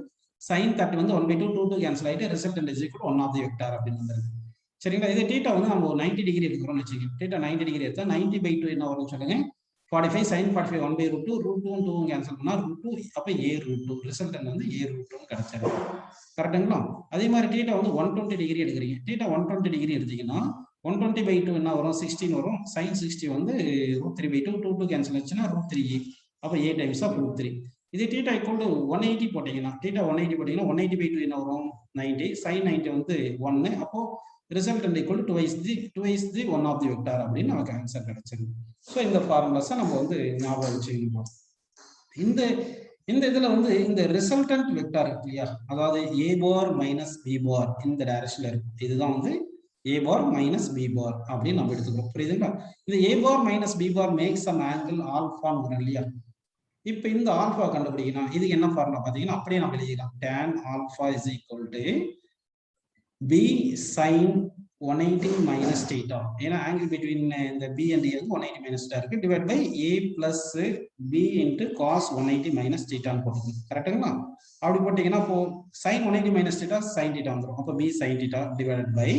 sin 30 வந்து 1/2 2 கேன்சல் ஆயிட்டு resultant is equal to 1 of the vector அப்படின்னு வந்துருது. சரிங்களா? இதே தீட்டா வந்து நம்ம 90 டிகிரி எடுக்கிறோம்னு வச்சுக்கோங்க. தீட்டா 90 டிகிரி எடுத்தா 90/2 என்ன வரும்னு சொல்லுங்க? 45 sin 45 1/√2 √2 2 கேன்சல் பண்ணா √2 அப்ப a√2 ரிசல்டன்ட் வந்து a√2 கிடைச்சது. கரெக்ட்டுங்களா? அதே மாதிரி தீட்டா வந்து 120 டிகிரி எடுக்கிறீங்க. தீட்டா 120 டிகிரி எடுத்தீங்கன்னா 120/2 என்ன வரும்? 16 வரும். sin 60 வந்து √3/2 2 கேன்சல் ஆச்சுன்னா √3a அப்ப a டைம்ஸ் ஆஃப் √3. இதே தீட்டா ஈக்குவல் டு 180 போட்டீங்கன்னா தீட்டா 180 போட்டீங்கன்னா 180/2 என்ன வரும்? 90 sin 90 வந்து 1 அப்போ resultant equal to twice the one of the vector அப்படின்னு நமக்கு ஆன்சர் கிடைச்சிருக்கு. ஸோ இந்த ஃபார்முலாஸை நம்ம வந்து ஞாபகம் வச்சுக்கணும். இந்த இதுல வந்து இந்த ரிசல்டன்ட் வெக்டார் இருக்கு இல்லையா, அதாவது a bar minus b bar இந்த டைரக்ஷன்ல இருக்கு. இதுதான் வந்து a bar minus b bar அப்படின்னு நம்ம எடுத்துக்கிறோம். புரியுதுங்களா? இந்த a bar minus b bar makes some angle ஆல்ஃபான்னு இல்லையா? இப்போ இந்த ஆல்ஃபா கண்டுபிடிக்கணும். இதுக்கு என்ன ஃபார்முலா பார்த்தீங்கன்னா அப்படியே நம்ம எழுதிக்கலாம். tan alpha is equal to b sin 180 minus theta. ஏன்னா ஆங்கிள் பிட்வீன் இந்த b and a வந்து 180 minus theta இருக்கு. Divide by a plus b into cos 180 minus theta ன்னு போட்டுக்கணும். கரெக்ட்டுங்களா? அப்படி போட்டீங்கன்னா இப்போ sin 180 minus theta sin theta வந்துரும். அப்போ b sin theta divided by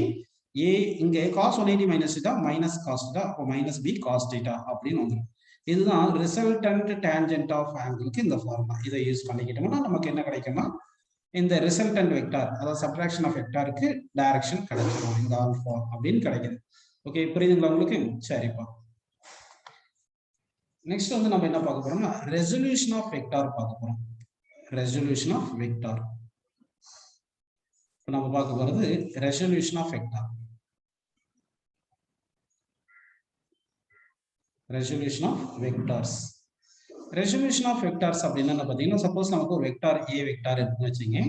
a இங்க cos 180 minus theta minus cos theta அப்போ minus b cos theta அப்படின்னு வந்துரும். இதுதான் ரிசல்டன்ட் டேன்ஜென்ட் ஆஃப் ஆங்கிளுக்கு இந்த ஃபார்முலா. இதை யூஸ் பண்ணிக்கிட்டோம்னா நமக்கு என்ன கிடைக்கும்னா இந்த ரிசல்டன்ட் வெக்டார் அதாவது சப்ட்ராக்ஷன் ஆஃப் வெக்டாருக்கு டைரக்ஷன் கிடைச்சிடும் இந்த ஆல்ஃபா அப்படின்னு கிடைக்குது. ஓகே, புரியுதுங்களா உங்களுக்கு? சரிப்பா. நெக்ஸ்ட் வந்து நம்ம என்ன பார்க்க போறோம்னா ரெசல்யூஷன் ஆஃப் வெக்டார் பார்க்க போறோம். ரெசல்யூஷன் ஆஃப் வெக்டார் நம்ம பார்க்க போறது resolution of vector. Resolution of vectors. Resolution of vectors அப்படின்னா பார்த்தீங்கன்னா சப்போஸ் நமக்கு ஒரு வெக்டார் ஏ வெக்டார் இருக்குன்னு வச்சுங்க.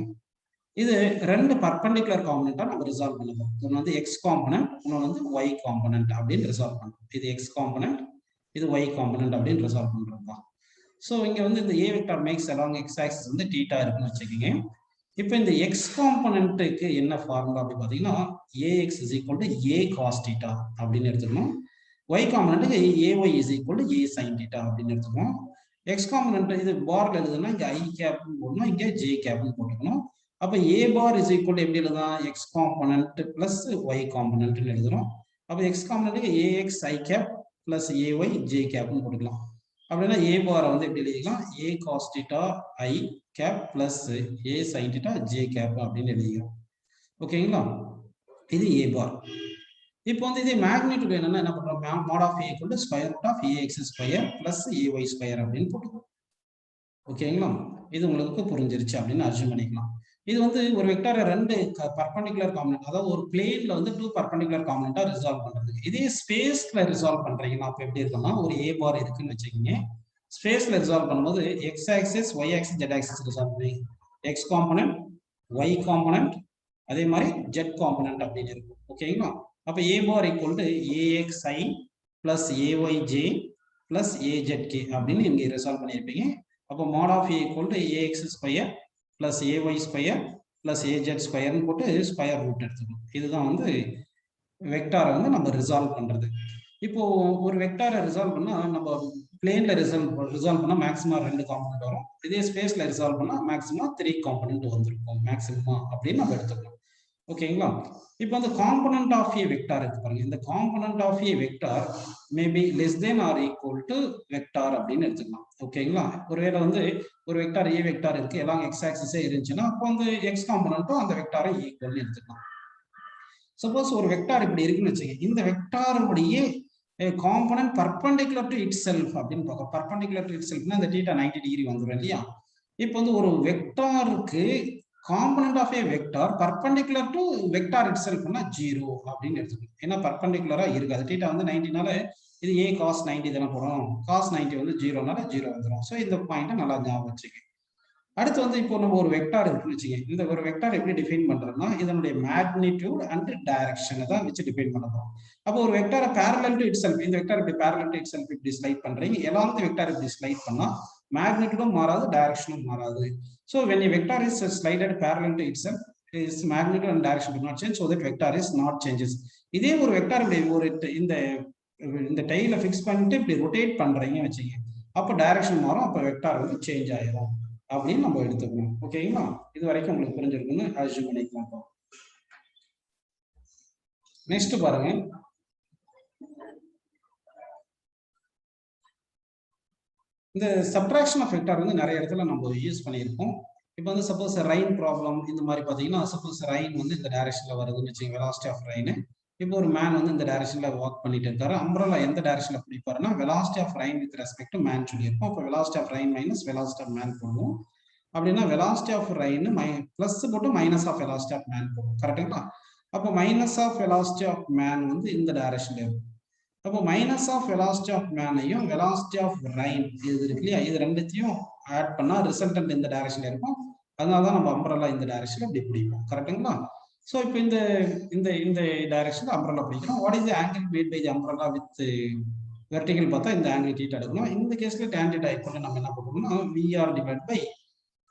இது ரெண்டு பர்பெண்டிகுலர் காம்பனண்டா நம்ம ரிசால்வ் பண்ணுவோம். ஒன்று வந்து எக்ஸ் காம்பனன்ட், இன்னொன்று வந்து ஒய் காம்பனன்ட் அப்படின்னு ரிசால்வ் பண்ணுவோம். இது எக்ஸ் காம்பனன்ட், இது ஒய் காம்பனன்ட் அப்படின்னு ரிசால்வ் பண்றோம் தான். ஸோ இங்க வந்து இந்த A vector makes along X axis வந்து தீட்டா இருக்குன்னு வச்சுக்கோங்க. இப்போ இந்த எக்ஸ் காம்பனன்ட்டுக்கு என்ன ஃபார்முலா அப்படி பார்த்தீங்கன்னா A X is equal to A cos theta அப்படின்னு எடுத்துக்கணும். ஒய் காம்பனன்ட்டுக்கு A Y is equal to A sine theta அப்படின்னு எடுத்துக்கணும். எக்ஸ் காம்பனன்ட் இது பார்ல எழுதுனா இங்க ஐ கேப்னு போடணும், இங்க ஜே கேப்னு போட்டுக்கணும். அப்ப ஏ பார் இஸ் ஈக்குவல் எப்படி எழுதலாம்? எக்ஸ் காம்பனன்ட் பிளஸ் ஒய் காம்பனன்ட்னு எழுதுறோம். அப்ப எக்ஸ் காம்பனன்ட்டுக்கு ஏஎக்ஸ் ஐ கேப் பிளஸ் ஏஒய் ஜே கேப்னு போட்டுக்கலாம். அப்படின்னா ஏ பாரை வந்து எப்படி எழுதிக்கலாம்? ஏ cos theta I gap plus A sine theta j cap அப்படின்னு எழுதிக்கிறோம். ஓகேங்களா? இது ஏ பார். இப்போ வந்து இதே மேக்னிடியூட் என்னன்னா என்ன பண்றோம்? mod of a equal to square root of ax square plus ay square அப்படின்னு போட்டுக்கோம். ஓகேங்களா? இது உங்களுக்கு புரிஞ்சிருச்சு அப்படின்னு அர்ஜுன் பண்ணிக்கலாம். இது வந்து ஒரு வெக்டாரை ரெண்டு பர்பெண்டிகுலர் காம்பனன்ட், அதாவது ஒரு பிளேன்ல வந்து டூ பர்பெண்டிகுலர் காம்பனண்டா ரிசால்வ் பண்றது. இதே ஸ்பேஸ்ல ரிசால்வ் பண்றீங்கன்னா அப்ப எப்படி இருக்குன்னா ஒரு ஏ பார் இருக்குன்னு வச்சுக்கோங்க. ஸ்பேஸ்ல ரிசால்வ் பண்ணும்போது X axis Y axis Z axis resolve பண்ணுவீங்க. எக்ஸ் காம்பனன்ட், ஒய் காம்பனன்ட், அதே மாதிரி ஜெட் காம்பனன்ட் அப்படின்னு இருக்கும். ஓகேங்களா? அப்ப A bar equal to A X I plus A Y J plus A Z K அப்படின்னு இங்க ரிசால்வ் பண்ணியிருப்பீங்க. அப்போ mod of a equal to ax square plus ay square plus az ஸ்கொயர்னு போட்டு ஸ்கொயர் ரூட் எடுத்துக்கணும். இதுதான் வந்து வெக்டாரை வந்து நம்ம ரிசால்வ் பண்றது. இப்போ ஒரு வெக்டாரை ரிசால்வ் பண்ணா நம்ம பிளேன்ல ரிசால்வ் பண்ணா மேக்ஸிமம் 2 காம்பனன்ட் வரும். இதே ஸ்பேஸ்ல ரிசால்வ் பண்ணா மேக்ஸிமம் 3 காம்பனன்ட் வந்திருக்கும் மேக்ஸிமம் அப்படின்னு நம்ம எடுத்துக்கணும். ஓகேங்களா? இப்போ அந்த காம்பனன்ட் ஆஃப் ஏ வெக்டார் இருக்கு பாருங்க. இந்த component of A vector maybe less than or equal to vector அப்படின்னு எடுத்துக்கலாம். ஓகேங்களா? ஒருவேளை வந்து ஒரு வெக்டார் ஏ வெக்டார் இருக்கு, எல்லாம் எக்ஸ் ஆக்சிஸே இருந்துச்சுன்னா அப்போ வந்து எக்ஸ் காம்பனன்ட்டும் அந்த வெக்டாரை ஈக்குவல் எடுத்துக்கலாம். சப்போஸ் ஒரு வெக்டார் இப்படி இருக்குன்னு வச்சுக்கோங்க. இந்த வெக்டாருடைய component perpendicular to itself அப்படின்னு பார்க்கலாம். பர்பெண்டிகுலர் டு இட் செல்ஃப்னா இந்த தீட்டா 90 டிகிரி வந்துடும் இல்லையா? இப்போ வந்து ஒரு வெக்டாருக்கு component of A vector perpendicular to vector it செல்ஃப்னா 0 அப்படின்னு எடுத்துக்கணும். ஏன்னா பர்பெண்டிகுலரா இருக்காது. தீட்டா வந்து 90னால இது ஏ காஸ் 90 தானே போடும். காஸ் 90 வந்து 0னால 0 வந்துடும். ஸோ இந்த பாயிண்ட்டை நல்லா ஞாபகம் வச்சுக்க. அடுத்து வந்து இப்போ நம்ம ஒரு வெக்டார் இருக்குன்னு வச்சுக்கோங்க. இந்த ஒரு வெக்டார் எப்படி டிஃபைன் பண்றோம்னா இதனுடைய மேக்னிடியூட் அண்ட் டைரக்ஷனை தான் வச்சு டிஃபைன் பண்ணணும். அப்போ ஒரு வெக்டாரை parallel to itself, இந்த வெக்டார் இப்படி parallel to itself இப்படி ஸ்லைட் பண்றீங்க. எல்லாத்தையும் வெக்டார் இப்படி ஸ்லைட் பண்ணா மேக்னிடியூடும் மாறாது, டைரக்ஷனும் மாறாது. So when a vector is slided parallel to itself, its magnitude and direction do not change, so that vector is not changes. இதே ஒரு வெக்டார் இப்படி ஒரு இந்த டைல ஃபிக்ஸ் பண்ணிட்டு இப்படி ரொட்டேட் பண்றீங்க வச்சுங்க. அப்போ டைரக்ஷன் மாறும், அப்போ வெக்டார் வந்து சேஞ்ச் ஆயிரும் அப்படின்னு நம்ம எடுத்துக்கணும். ஓகேங்களா? இது வரைக்கும் உங்களுக்கு புரிஞ்சிருக்குன்னு அஸ்யூம் பண்ணிக்கலாம். நெக்ஸ்ட் பாருங்க. இந்த சப்ட்ராக்ஷன் ஆஃப் வெக்டார் வந்து நிறைய இடத்துல நம்ம யூஸ் பண்ணியிருக்கோம். இப்போ வந்து சப்போஸ் ரெயின் ப்ராப்ளம் இந்த மாதிரி பார்த்தீங்கன்னா சப்போஸ் ரெயின் வந்து இந்த டைரக்ஷன்ல வருதுன்னு வச்சுக்கோங்க, வெலாசிட்டி ஆஃப் ரெயின். இப்போ ஒரு மேன் வந்து இந்த டைரக்ஷன்ல வாக் பண்ணிட்டு இருக்காரு. அம்ப்ரல்லா எந்த டைரக்ஷன்ல பிடிப்பாருன்னா velocity of rain with respect to man சொல்லியிருப்போம். அப்போ velocity of rain minus velocity of man போடுவோம். அப்படின்னா வெலாசிட்டி ஆஃப் ரெயின் பிளஸ் போட்டு minus of velocity of man போடுவோம். கரெக்டுங்களா? அப்போ minus of velocity of man வந்து இந்த டைரக்ஷன்ல இருக்கும். அப்போ மைனஸ் ஆஃப் வெலாசிட்டி ஆஃப் மேனையும் வெலாசிட்டி ஆஃப் ரெயின் இது இருக்கு இல்லையா, இது ரெண்டுத்தையும் ஆட் பண்ணா ரிசல்டன்ட் இந்த டைரக்ஷன்ல இருக்கும். அதனாலதான் நம்ம அம்ப்ரல்லா இந்த டைரக்ஷன்ல இப்படி பிடிப்போம். கரெக்டுங்களா? ஸோ இப்போ இந்த டைரக்ஷன்ல அம்ப்ரல்லா பிடிக்கிறோம். What is the angle made by the umbrella with vertical பார்த்தா இந்த ஆங்கிள் தீட்டா எடுக்கணும். இந்த கேஸ்ல tan θ ஈக்குவல் நம்ம என்ன பண்ணுவோம்னா VR டிவைட் பை,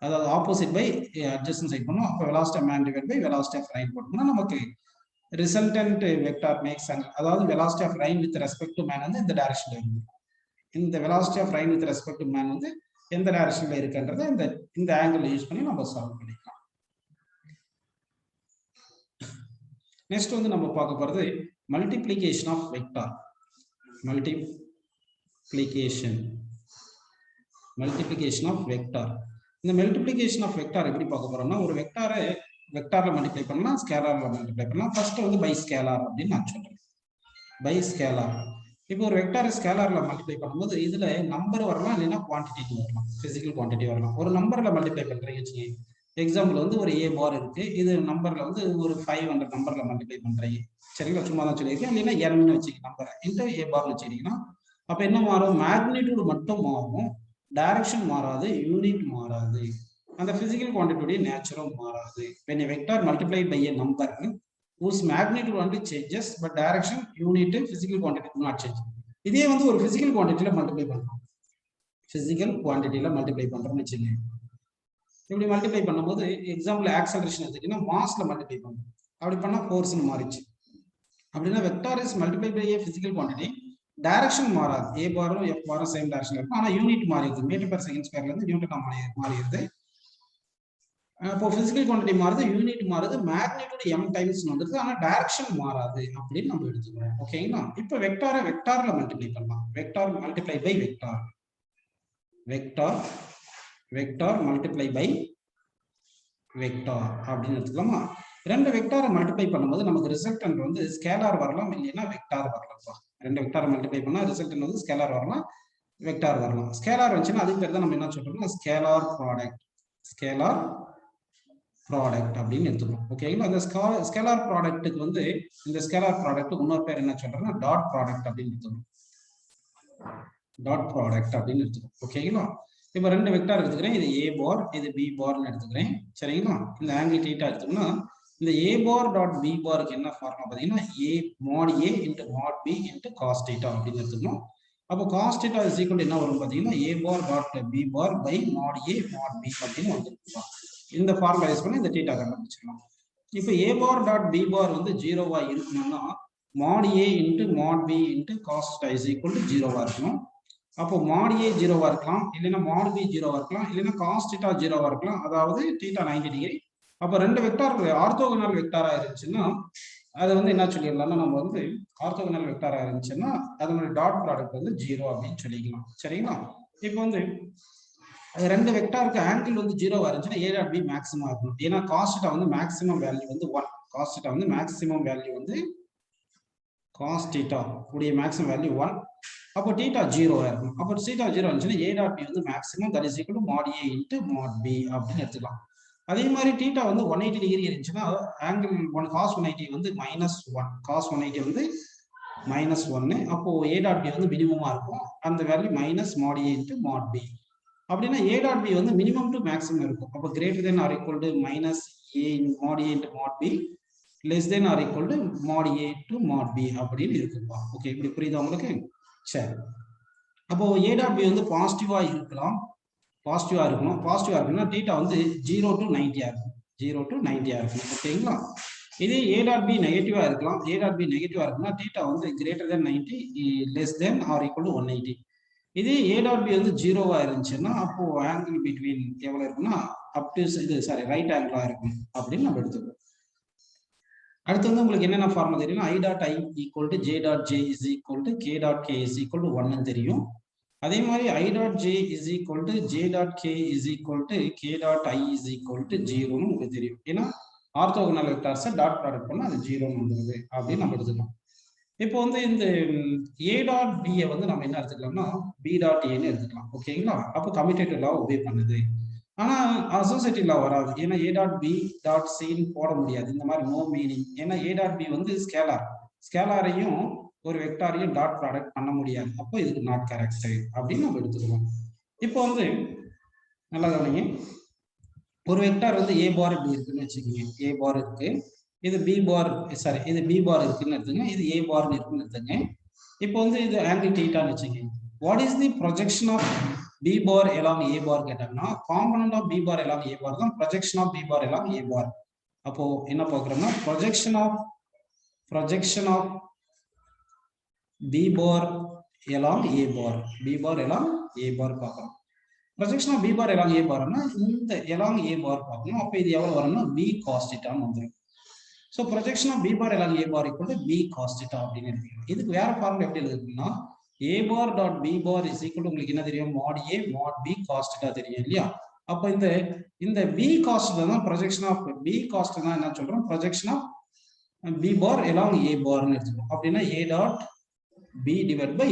அதாவது ஆப்போசிட் பை அட்ஜசன்ட் சைட் பண்ணுவோம். அப்போ velocity of man divide by velocity of rain போட்டோம்னா நமக்கு ரிசல்டன்ட் வெக்டார் மேக்ஸ் ஆங்கிள், அதாவது velocity of rain with respect to man வந்து இந்த டைரக்ஷன்ல இருக்கு. இந்த velocity of rain with respect to man வந்து எந்த டைரக்ஷன்ல இருக்குன்றதை இந்த ஆங்கிள் யூஸ் பண்ணி நம்ம சால்வ் பண்ணிக்கலாம். நெக்ஸ்ட் வந்து நம்ம பார்க்க போறது multiplication of vector. Multiplication of vector. இந்த மல்டிப்ளிகேஷன் ஆஃப் வெக்டார் எப்படி பார்க்க போறோம்னா ஒரு வெக்டார்ல மல்டிப்ளை பண்ணலாம், ஸ்கேலார்ல மல்டிப்ளை பண்ணலாம். ஃபர்ஸ்ட் வந்து பை ஸ்கேலார் அப்படின்னு நான் சொல்றேன். பை ஸ்கேலார் இப்போ ஒரு வெக்டார் ஸ்கேலார்ல மல்டிப்ளை பண்ணும்போது இதுல நம்பர் வரலாம், இல்லைன்னா குவான்டிட்டி வரலாம், பிசிக்கல் குவான்டிட்டி வரலாம். ஒரு நம்பர்ல மல்டிப்ளை பண்றீங்க வச்சுக்கோங்க. எக்ஸாம்பிள் வந்து ஒரு ஏ பார் இருக்கு, இது நம்பர்ல வந்து ஒரு 500 நம்பர்ல மல்டிப்ளை பண்றீங்க, சரிங்களா? சும்மா தான் சொல்லியிருக்கேன். இல்லைன்னா என்னு வச்சுக்க நம்பர் இன்ட்டு ஏ பார் வச்சுக்கிட்டீங்கன்னா அப்ப என்ன மாறும்? மேக்னிடியூட் மட்டும் மாறும், டைரக்ஷன் மாறாது, யூனிட் மாறாது, அந்த பிசிக்கல் குவான்டிட்டியோட நேச்சரும் மாறாது. when a vector multiplied by a number whose magnitude only changes but direction, unit, physical quantity do not change. இதே வந்து ஒரு பிசிக்கல் குவான்டிட்டில மல்டிப்ளை பண்றோம், பிசிக்கல் குவான்டிட்டில மல்டிப்ளை பண்றோம்னு வச்சுக்கோங்க. இப்படி மல்டிப்ளை பண்ணும்போது எக்ஸாம்பிள் ஆக்சலரேஷன் எடுத்துக்கிட்டீங்கன்னா மாஸ்ல மல்டிப்ளை பண்ணுறோம், அப்படி பண்ணா ஃபோர்ஸ்னு மாறிச்சு. அப்படின்னா vector is multiply by a physical quantity, direction மாறாது, ஏ பாரும் எஃப் பாரும் சேம் டைரக்ஷன் இருக்கும், ஆனா யூனிட் மாறிடுது, மீட்டர் பெர் செகண்ட் ஸ்கொயர்ல இருந்து நியூட்டனா மாறிடுது. இப்போ பிசிக்கல் குவான்டிட்டி மாறுது, யூனிட் மாறுது, மேக்னிடியூட் m டைம்ஸ் வந்துருது, ஆனா டைரக்ஷன் மாறாது அப்படின்னு நம்ம எடுத்துக்கிறோம். ஓகேங்களா? இப்போ வெக்டாரை வெக்டார்ல மல்டிப்ளை பண்ணலாம். Vector multiply by vector, vector vector multiply by vector அப்படின்னு எடுத்துக்கலாமா? ரெண்டு வெக்டாரை மல்டிப்ளை பண்ணும்போது நமக்கு ரிசல்டன்ட் வந்து ஸ்கேலார் வரலாம், இல்லைன்னா வெக்டார் வரலாம்ப்பா. ரெண்டு வெக்டாரை மல்டிப்ளை பண்ணா ரிசல்டன்ட் வந்து ஸ்கேலார் வரலாம், வெக்டார் வரலாம். ஸ்கேலார் வந்துச்சுன்னா அதுக்கு பேர் தான் நம்ம என்ன சொல்றோம்னா ஸ்கேலார் ப்ராடக்ட், ஸ்கேலார் ப்ராடக்ட் அப்படின்னு எடுத்துக்கணும். ஓகேங்களா? அந்த ஸ்கேலார் ப்ராடக்ட்டுக்கு வந்து இந்த ஸ்கேலார் ப்ராடக்ட் இன்னொரு பேர் என்ன சொல்றோம்னா டாட் ப்ராடக்ட் அப்படின்னு எடுத்துக்கணும், டாட் ப்ராடக்ட் அப்படின்னு எடுத்துக்கணும். ஓகேங்களா? இப்போ ரெண்டு வெக்டார் எடுத்துக்கிறேன், இது ஏ பார், இது பி பார்னு எடுத்துக்கிறேன், சரிங்களா? இந்த ஆங்கிள் தீட்டா எடுத்தோம்னா இந்த ஏ பார் டாட் பி பாருக்கு என்ன ஃபார்முலா பார்த்தீங்கன்னா ஏ மாட் ஏ into mod B into cos theta அப்படின்னு எடுத்துக்கணும். அப்போ காஸ் தீட்டா இஸ் ஈக்குவல் என்ன வரும் பார்த்தீங்கன்னா A bar dot B bar by mod A mod B அப்படின்னு வந்துருக்குப்பா. இந்த ஃபார்முலா யூஸ் பண்ணி இந்த தீட்டா கண்டுபிடிச்சிடலாம். இப்போ ஏ பார் டாட் பி பார் வந்து ஜீரோவா இருக்கணும்னா mod A into mod B into cos theta is equal to ஜீரோவா இருக்கணும். அப்போ மாட் ஏ ஜீரோவா இருக்கலாம், இல்லைன்னா மாட் பி ஜீரோவா இருக்கலாம், இல்லைன்னா காஸ் தீட்டா ஜீரோவா இருக்கலாம், அதாவது தீட்டா 90 டிகிரி. அப்போ ரெண்டு வெக்டார் ஆர்த்தோகனல் வெக்டாரா இருந்துச்சுன்னா அது வந்து என்ன சொல்லிடலாம்னா நம்ம வந்து ஆர்த்தோகனல் வெக்டாரா இருந்துச்சுன்னா அதனுடைய டாட் ப்ராடக்ட் வந்து 0 அப்படின்னு சொல்லிக்கலாம், சரிங்களா? இப்போ வந்து ரெண்டு வெக்டாருக்கு ஆங்கிள் வந்து 0வா இருந்துச்சுன்னா ஏ டாட் பி மேக்ஸிமம் இருக்கணும். ஏன்னா காஸ் தீட்டா வந்து மேக்ஸிமம் வேல்யூ வந்து 1, காஸ் தீட்டா வந்து மேக்ஸிமம் வேல்யூ வந்து காஸ் தீட்டா உடைய மேக்ஸிமம் வேல்யூ 1. அப்போ தீட்டா 0வா இருக்கும். அப்போ தீட்டா 0 இருந்துச்சுன்னா ஏ டாட் பி வந்து maximum that is equal to mod A into mod B அப்படின்னு எடுத்துக்கலாம். அதே மாதிரி தீட்டா வந்து 180 டிகிரி இருந்துச்சுன்னா ஆங்கிள் காஸ் 180 வந்து -1, காஸ் 180 வந்து -1. அப்போ ஏ டாட் பி வந்து மினிமமா இருக்கும், அந்த வேல்யூ மைனஸ் மாட் ஏ இன்ட்டு மாட் பி. அப்படின்னா ஏ டாட் பி வந்து மினிமம் டு மேக்ஸிமம் இருக்கும். அப்போ greater than or equal to minus a mod A into mod b, less than or equal to mod a to mod B அப்படின்னு இருக்குப்பா. Okay, இப்படி புரியுதா உங்களுக்கு? சரி, அப்போ ஏ டாட் பி வந்து பாசிட்டிவா இருக்கலாம், பாசிட்டிவா இருக்கணும். பாசிட்டிவா இருக்குன்னா தீட்டா வந்து 0 to 90 இருக்கும், 0 to 90 இருக்கும். ஓகேங்களா? இதே ஏ டாட் பி நெகட்டிவா இருக்கலாம், ஏ டாட் பி நெகட்டிவா இருக்குன்னா தீட்டா வந்து greater than 90, less than or equal to 180. இதே ஏ டாட் பி வந்து 0வா இருந்துச்சுன்னா அப்போ ஆங்கிள் பிட்வீன் எவ்வளவு இருக்குன்னா அப் டு இது சாரி ரைட் ஆங்கிளா இருக்கும் அப்படின்னு நம்ம எடுத்துக்கிறோம். அடுத்து வந்து உங்களுக்கு என்னென்ன ஃபார்முலா தெரியும்? I dot I equal to J dot J is equal to K dot K is equal to 1 தெரியும். அதே மாதிரி I dot J is equal to J dot K is equal to K dot I is equal to 0ன்னு உங்களுக்கு தெரியும். ஏன்னா orthogonal வெக்டார்ஸை dot product பண்ணா அது 0ன்னு வந்துருது அப்படின்னு நம்ம எடுத்துக்கலாம். இப்போ வந்து இந்த ஏ டாட் பியை வந்து நம்ம என்ன எடுத்துக்கலாம்னா பி டாட் ஏன்னு எடுத்துக்கலாம். ஓகேங்களா? அப்போ கம்யூட்டேட்டிவ் லா ஒபே பண்ணுது. ஆனா அசோசியேட்டிவ் லா வராது, ஏன்னா ஏ டாட் பி டாட் சின்னு போட முடியாது, இந்த மாதிரி நோ மீனிங். ஏன்னா ஏ டாட் பி வந்து ஸ்கேலார், ஸ்கேலாரையும் ஒரு வெக்டாரையும் டாட் ப்ராடக்ட் பண்ண முடியாது, அப்போ இதுக்கு நாட் கரெக்ட் அப்படின்னு நம்ம எடுத்துக்கலாம். இப்போ வந்து நல்லா கவனிங்க, ஒரு வெக்டார் வந்து ஏ பார் இப்படி இருக்குன்னு வச்சுக்கோங்க, ஏ பார் இருக்கு, இது பி பார் சாரி இது பி பார் இருக்குன்னு எடுத்துங்க, இது ஏ பார்னு இருக்குன்னு எடுத்துங்க. இப்போ வந்து இது ஆங்கிள் தீட்டான்னு வச்சுக்கோங்க. What is the projection of B bar along A bar கேட்டாங்கன்னா component of B bar along A bar தான் projection of B bar along A bar. அப்போ என்ன பார்க்குறோம்னா projection of B bar along A bar, B bar along A bar பார்க்கணும். Projection of B bar along A பார்னா இந்த along A bar பார்க்கணும். அப்போ இது எவ்வளவு வரும்னா பி காஸ் தீட்டான்னு வந்துடும். So projection of B bar along A bar equal to B cos theta அப்படின்னு எடுத்துக்கலாம். இதுக்கு வேற ஃபார்முலா எப்படி எழுதுனா A bar dot B bar is equal to உங்களுக்கு என்ன தெரியும், mod A mod B cos theta தெரியும் இல்லையா? அப்போ இந்த பி காஸ் தான் ப்ரொஜெக்ஷன் ஆஃப் பி காஸ் தான் என்ன சொல்றோம், projection of B bar along A பார்னு எடுத்துக்கணும். அப்படின்னா ஏ dot B divide by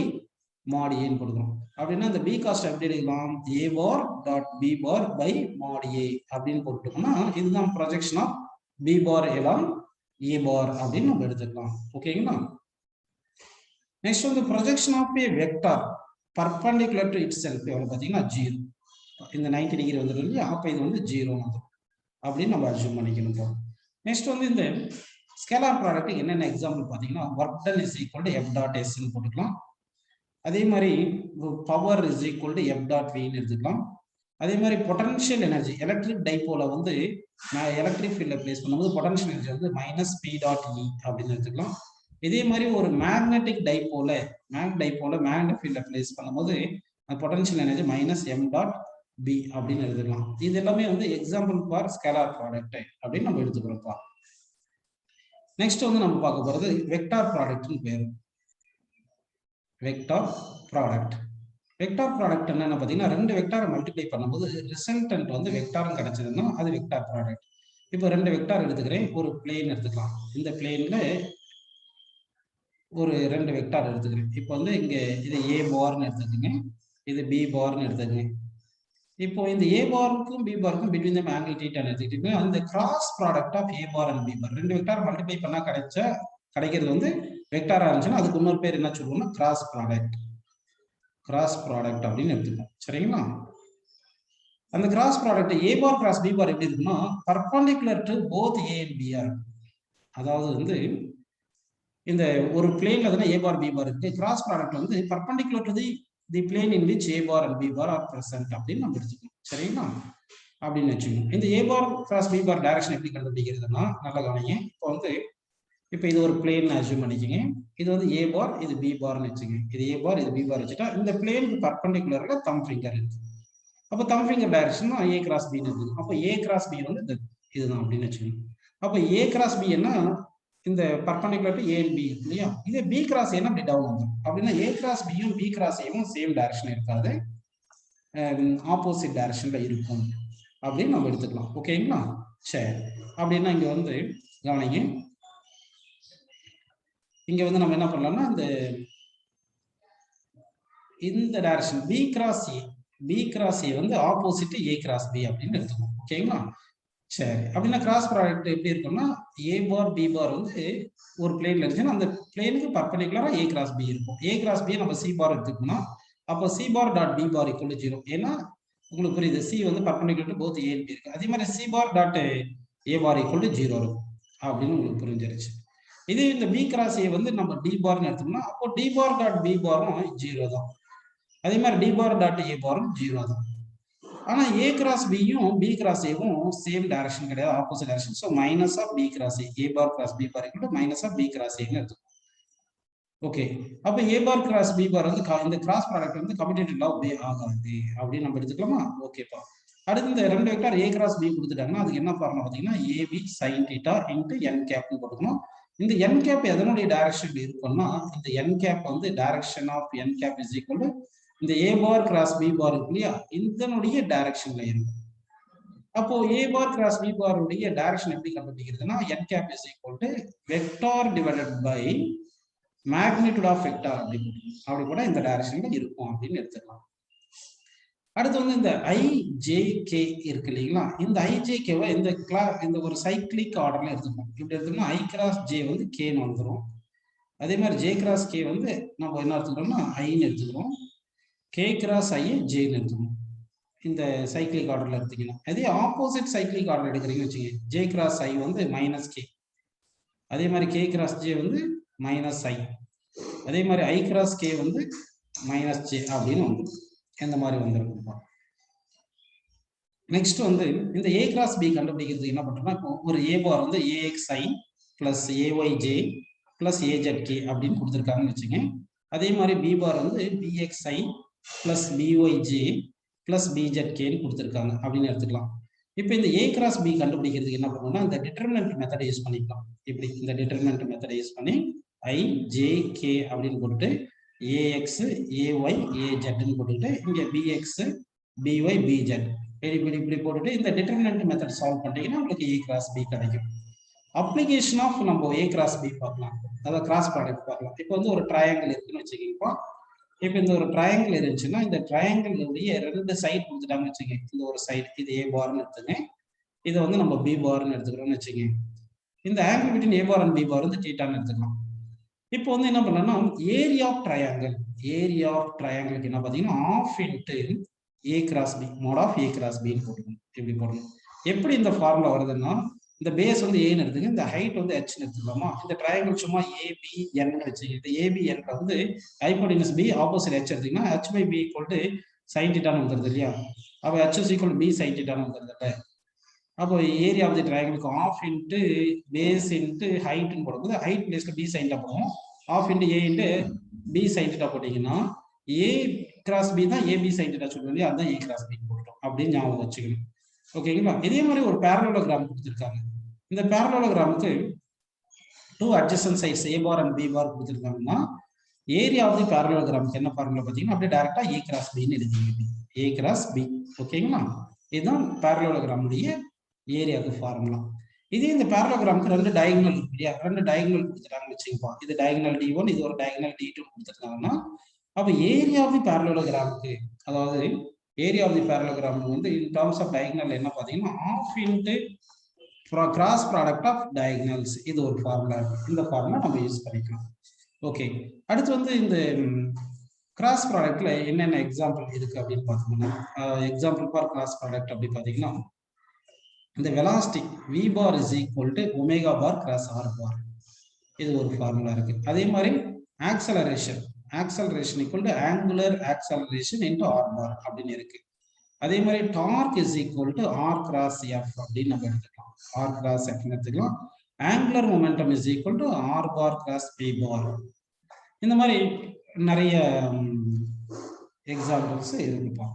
mod a ன்னு கொடுக்குறோம். அப்படின்னா இந்த பி காஸ்ட் எப்படி எடுக்கலாம், a bar dot b bar by mod a அப்படின்னு போட்டுட்டோம்னா இதுதான் ப்ரொஜெக்ஷன் ஆஃப் b bar எல்லாம் a bar அப்படின்னு நம்ம எடுத்துக்கலாம். ஓகேங்களா. நெக்ஸ்ட் வந்து projection of a vector perpendicular to itself எவ்வளவு பார்த்தீங்கன்னா 0. இந்த 90 டிகிரி வந்துடும் இல்லையா, அப்போ இது வந்து 0 வந்துடும் அப்படின்னு நம்ம அஸ்யூம் பண்ணிக்கணும். நெக்ஸ்ட் வந்து இந்த ஸ்கேலார் ப்ராடக்ட் என்னென்ன எக்ஸாம்பிள் பார்த்தீங்கன்னா work done is equal to F dot எஸ்ன்னு போட்டுக்கலாம். அதே மாதிரி power is equal to F dot வின்னு எடுத்துக்கலாம். அதே மாதிரி பொட்டன்ஷியல் எனர்ஜி எலக்ட்ரிக் டைபோல வந்து நான் எலக்ட்ரிக் ஃபீல்டில் பிளேஸ் பண்ணும்போது பொட்டன்ஷியல் எனர்ஜி வந்து மைனஸ் பி டாட் இ அப்படின்னு எடுத்துக்கலாம். இதே மாதிரி ஒரு மேக்னெட்டிக் டைபோல மேக்னெட்டிக் ஃபீல்டில் பிளேஸ் பண்ணும்போது potential energy minus m dot b அப்படின்னு எடுத்துக்கலாம். இது எல்லாமே வந்து எக்ஸாம்பிள் ஃபார் ஸ்கேலார் ப்ராடக்ட் அப்படின்னு நம்ம எடுத்துக்கிறோம்ப்பா. நெக்ஸ்ட் வந்து நம்ம பார்க்க போறது வெக்டார் ப்ராடக்ட்னு பேர். வெக்டார் ப்ராடக்ட் என்னன்னு பார்த்தீங்கன்னா ரெண்டு வெக்டாரை மல்டிப்ளை பண்ணும்போது ரிசல்டன்ட் வந்து வெக்டாரும் கிடைச்சதுன்னா அது வெக்டார் ப்ராடக்ட். இப்போ ரெண்டு வெக்டார் எடுத்துக்கிறேன், ஒரு பிளேன் எடுத்துக்கலாம். இந்த பிளேன்ல ஒரு ரெண்டு வெக்டார் எடுத்துக்கிறேன். இப்போ வந்து இங்க இது ஏ பார்னு எடுத்துக்கோங்க, இது பி பார்னு எடுத்துக்கோங்க. இப்போ இந்த ஏ பாருக்கும் பி பாருக்கும் பிட்வீன் தி ஆங்கிள் தீட்டான்னு எடுத்துக்கிட்டு அந்த cross product of A bar and B bar ரெண்டு வெக்டார் மல்டிப்ளை பண்ணா கிடைக்கிறது வந்து வெக்டாரா இருந்துச்சுன்னா அதுக்கு இன்னொரு பேர் என்ன சொல்லுவோம்னா கிராஸ் ப்ராடக்ட் அப்படின்னு எடுத்துக்கணும். சரிங்களா. அந்த cross product A bar cross B bar எப்படி இருக்குன்னா perpendicular to both A and B are. அதாவது வந்து இந்த ஒரு பிளேன்ல தானே ஏ பார் பி பார் இருக்கு, கிராஸ் ப்ராடக்ட் வந்து perpendicular to the plane in which a bar and B bar are present அப்படின்னு நம்ம எடுத்துக்கணும். சரிங்களா. அப்படின்னு வச்சுக்கணும். இந்த a bar cross B bar direction எப்படி கண்டுபிடிக்கிறதுனா நல்லா கவனிங்க. இப்போ இது ஒரு பிளேன் அஸ்யூம் பண்ணிக்கோங்க. இது வந்து ஏ பார், இது பி பார்னு வச்சுக்கோங்க. இது ஏ பார், இது பி பார் வச்சுட்டா இந்த பிளேனுக்கு பர்பெண்டிகுலர்ல தம் ஃபிங்கர் இருக்கு. அப்போ thumb finger direction A cross பின்னு இருக்குது. அப்போ ஏ கிராஸ் பி வந்து இதுதான் அப்படின்னு வச்சுக்கணும். அப்போ ஏ கிராஸ் பி என்ன இந்த perpendicular to a and b இல்லையா, இதே பி கிராஸ் ஏன்னா அப்படி டவுன் வந்துடும். அப்படின்னா ஏ கிராஸ் பியும் பி கிராஸ் ஏவும் சேம் டைரக்ஷன் இருக்காது, ஆப்போசிட் டைரக்ஷன்ல இருக்கும் அப்படின்னு நம்ம எடுத்துக்கலாம். ஓகேங்களா. சரி, அப்படின்னா இங்க வந்து கவனிங்க, இங்க வந்து நம்ம என்ன பண்ணலாம்னா இந்த டைரக்ஷன் பி கிராஸ் ஏ வந்து ஆப்போசிட் ஏ கிராஸ் பி அப்படின்னு எடுத்துக்கணும். ஓகேங்களா. சரி, அப்படின்னா கிராஸ் ப்ராடக்ட் எப்படி இருக்கும்னா ஏ பார் பி பார் வந்து ஒரு பிளேன்ல இருந்துச்சுன்னா அந்த பிளேனுக்கு பர்பெண்டிகுலரா ஏ கிராஸ் பி இருக்கும். ஏ கிராஸ் பி நம்ம சி பார் எடுத்துக்கணும். அப்போ c bar dot B bar equal to 0. ஏன்னா உங்களுக்கு புரியுது, சி வந்து perpendicular to both A and b இருக்கு. அதே மாதிரி c bar dot a bar equal to 0 இருக்கும் அப்படின்னு உங்களுக்கு புரிஞ்சிருச்சு. இது இந்த பி கிராஸ் ஏ வந்து நம்ம டி பார்னு எடுத்தோம்னா அப்போ டி பார் டாட் பி பாரும் 0 தான். அதே மாதிரி டி பார் டாட் ஏ பாரும் 0 தான். ஆனா ஏ கிராஸ் பியும் பி கிராஸ் ஏவும் சேம் டைரக்ஷன் கிடையாது, opposite direction. So minus of b cross a bar cross B bar equal to minus of b cross ஏன்னு எடுத்துக்கணும். ஓகே, அப்போ ஏ பார் கிராஸ் பி பார் வந்து இந்த கிராஸ் ப்ராடக்ட் வந்து commutative law obey ஆகாது அப்படின்னு நம்ம எடுத்துக்கலாமா. ஓகேப்பா. அடுத்து இந்த ரெண்டு வெக்டார் ஏ கிராஸ் பி கொடுத்துட்டாங்கன்னா அதுக்கு என்ன ஃபார்முலா பார்த்தீங்கன்னா a b sine theta into n கேப்னு போட்டுக்கணும். இந்த என் கேப் எதனுடைய டைரக்ஷன் இருக்கும்னா இந்த என் கேப் வந்து direction of n cap is equal to இந்த a bar cross B bar இருக்கு இல்லையா, இதனுடைய டைரக்ஷன்ல இருக்கும். அப்போ ஏ பார் கிராஸ் பி பார் உடைய டைரக்ஷன் எப்படி கண்டுபிடிக்கிறதுனா N cap is equal to vector divided by magnitude of vector அப்படி கூட இந்த டைரக்ஷன்ல இருக்கும் அப்படின்னு எடுத்துக்கலாம். அடுத்து வந்து இந்த ஐஜேகே இருக்கு இல்லைங்களா, இந்த ஐஜேகேவை இந்த ஒரு சைக்கிளிக் ஆர்டர்ல எடுத்துக்கணும். இப்படி எடுத்துக்கணும் ஐ கிராஸ் ஜே வந்து கேன்னு வந்துடும். அதே மாதிரி ஜே கிராஸ் கே வந்து நம்ம என்ன எடுத்துக்கிறோம்னா ஐன்னு எடுத்துக்கிறோம், கே கிராஸ் ஐ ஜேன்னு எடுத்துக்கணும். இந்த சைக்கிளிக் ஆர்டர்ல எடுத்துக்கணும். அதே ஆப்போசிட் சைக்கிளிக் ஆர்டர் எடுக்கிறீங்கன்னு வச்சுக்கோங்க, ஜே கிராஸ் ஐ வந்து மைனஸ் கே, அதே மாதிரி கே கிராஸ் ஜே வந்து மைனஸ் ஐ, அதே மாதிரி ஐ கிராஸ் கே வந்து மைனஸ் ஜே அப்படின்னு வந்துடும். இந்த மாதிரி வந்துருக்குப்பா. நெக்ஸ்ட் வந்து இந்த ஏ கிராஸ் பி கண்டுபிடிக்கிறதுக்கு என்ன பண்றோம்னா இப்போ ஒரு ஏ பார் வந்து ஏஎக்ஸ்ஐ பிளஸ் ஏஒய்ஜே பிளஸ் ஏஜெட்கே அப்படின்னு கொடுத்துருக்காங்கன்னு வச்சுங்க. அதே மாதிரி பி பார் வந்து பிஎக்ஸ்ஐ பிளஸ் பிஒய்ஜே பிளஸ் பிஜெட்கேன்னு கொடுத்துருக்காங்க அப்படின்னு எடுத்துக்கலாம். இப்போ இந்த ஏ கிராஸ் பி கண்டுபிடிக்கிறதுக்கு என்ன பண்ணணும்னா இந்த டிட்டர்மினன்ட் மெத்தடை யூஸ் பண்ணிக்கலாம். இப்படி இந்த டிட்டர்மினன்ட் மெத்தடை யூஸ் பண்ணி ஐ ஜே கே அப்படின்னு போட்டுட்டு ஏஎக்ஸ் ஏஒய் ஏஜெட்னு போட்டுட்டு இங்கே பிஎக்ஸ் பிஒய் பிஜெட் இப்படி போட்டுட்டு இந்த டிட்டர்மினன்ட் மெத்தட் சால்வ் பண்ணிட்டீங்கன்னா உங்களுக்கு ஏ கிராஸ் பி கிடைக்கும். அப்ளிகேஷன் ஆஃப் நம்ம ஏ கிராஸ் பி பார்க்கலாம், அதாவது கிராஸ் ப்ராடக்ட் பார்க்கலாம். இப்போ வந்து ஒரு ட்ரையாங்கிள் இருக்குன்னு வச்சுக்கிப்போம். இப்போ இந்த ஒரு ட்ரையாங்கிள் இருந்துச்சுன்னா இந்த ட்ரையாங்கிளுடைய 2 சைடு கொடுத்துட்டாங்கன்னு வச்சுக்கோங்க. இந்த ஒரு சைடு இது ஏ பார்னு எடுத்துங்க, இதை வந்து நம்ம பி பார்னு எடுத்துக்கிறோம்னு வச்சுக்கோங்க. இந்த angle between A bar and B bar வந்து தீட்டான்னு எடுத்துக்கலாம். இப்போ வந்து என்ன பண்ணலாம்னா ஏரியா ஆஃப் ட்ரையாங்கிளுக்கு என்ன பார்த்தீங்கன்னா of into A cross B, mod of A cross பின்னு போட்டுக்கணும். இப்படி போடணும். எப்படி இந்த ஃபார்முலா வருதுன்னா இந்த பேஸ் வந்து ஏன்னு எடுத்துங்க, இந்த ஹைட் வந்து ஹெச்னு எடுத்துக்கலாமா. இந்த ட்ரையாங்கிள் சும்மா ஏபிஎன் வச்சுங்க. இந்த ஏபிஎன்ல வந்து ஹைபோடெனஸ் பி ஆப்போசிட் ஹெச் எடுத்தீங்கன்னா H by B equal to sine தீட்டான்னு வந்துருது இல்லையா. அப்போ H is equal B sine தீட்டான்னு வந்துருது. அப்போ ஏரியா ஆஃப் தி ட்ரையாங்கிளுக்கு ஆஃப் இன்ட்டு பேஸ் இன்ட்டு ஹைட்னு போடும்போது ஹைட் பிளேஸ்ல பி சைன் தீட்டா போடும். Half into A into B sine theta போட்டீங்கன்னா ஏ கிராஸ் பி தான் ஏபி சைன் தீட்டா சொல்லுவோம் இல்லையா, அதுதான் ஏ கிராஸ் பி போட்டோம் அப்படின்னு ஞாபகம் வச்சுக்கணும். ஓகேங்களா. இதே மாதிரி ஒரு பேரலோகிராம் கொடுத்துருக்காங்க. இந்த பேரலோகிராமுக்கு 2 adjacent sides A bar and B bar கொடுத்துருக்காங்கன்னா ஏரியா ஆஃப் தி பேரலோகிராமுக்கு என்ன ஃபார்முலா பார்த்தீங்கன்னா அப்படியே டேரக்டா ஏ கிராஸ் பின்னு எழுதிங்க, ஏ கிராஸ் பி. ஓகேங்களா. இதுதான் பேரலோகிராமுடைய ஏரியாவுக்கு ஃபார்முலா. இதே இந்த பேரலோகிராமுக்கு 2 டயகனல் இருக்கு இல்லையா, 2 டயகனல் கொடுத்துட்டாங்கன்னு வச்சுக்கோங்க. இது டயகனல் D1, இது ஒரு டயகனல் D2 கொடுத்துருக்காங்கன்னா அப்போ ஏரியா ஆஃப் தி பேரலோகிராமுக்கு, அதாவது ஏரியா ஆஃப் தி பேரலோகிராம் வந்து இன் டர்ம்ஸ் ஆஃப் டயகனல் என்ன பார்த்தீங்கன்னா of into cross product of டயகனல்ஸ். இது ஒரு ஃபார்முலா இருக்கு. இந்த ஃபார்முலா நம்ம யூஸ் பண்ணிக்கலாம். ஓகே. அடுத்து வந்து இந்த கிராஸ் ப்ராடக்ட்ல என்னென்ன எக்ஸாம்பிள் இருக்கு அப்படின்னு பார்த்தீங்கன்னா எக்ஸாம்பிள் ஃபார் கிராஸ் ப்ராடக்ட் அப்படி பார்த்தீங்கன்னா இந்த velocity v bar is equal to omega bar cross r bar, இது ஒரு ஃபார்முலா இருக்கு. அதே மாதிரி acceleration equal to angular acceleration into r bar அப்படின்னு இருக்கு. அதே மாதிரி dark is equal to r cross f அப்படின்னு நம்ம எடுத்துக்கலாம். r cross f எடுத்துக்கலாம். angular momentum is equal to r bar cross p bar. இந்த மாதிரி நிறைய எக்ஸாம்பிள்ஸ் இருக்குப்பா.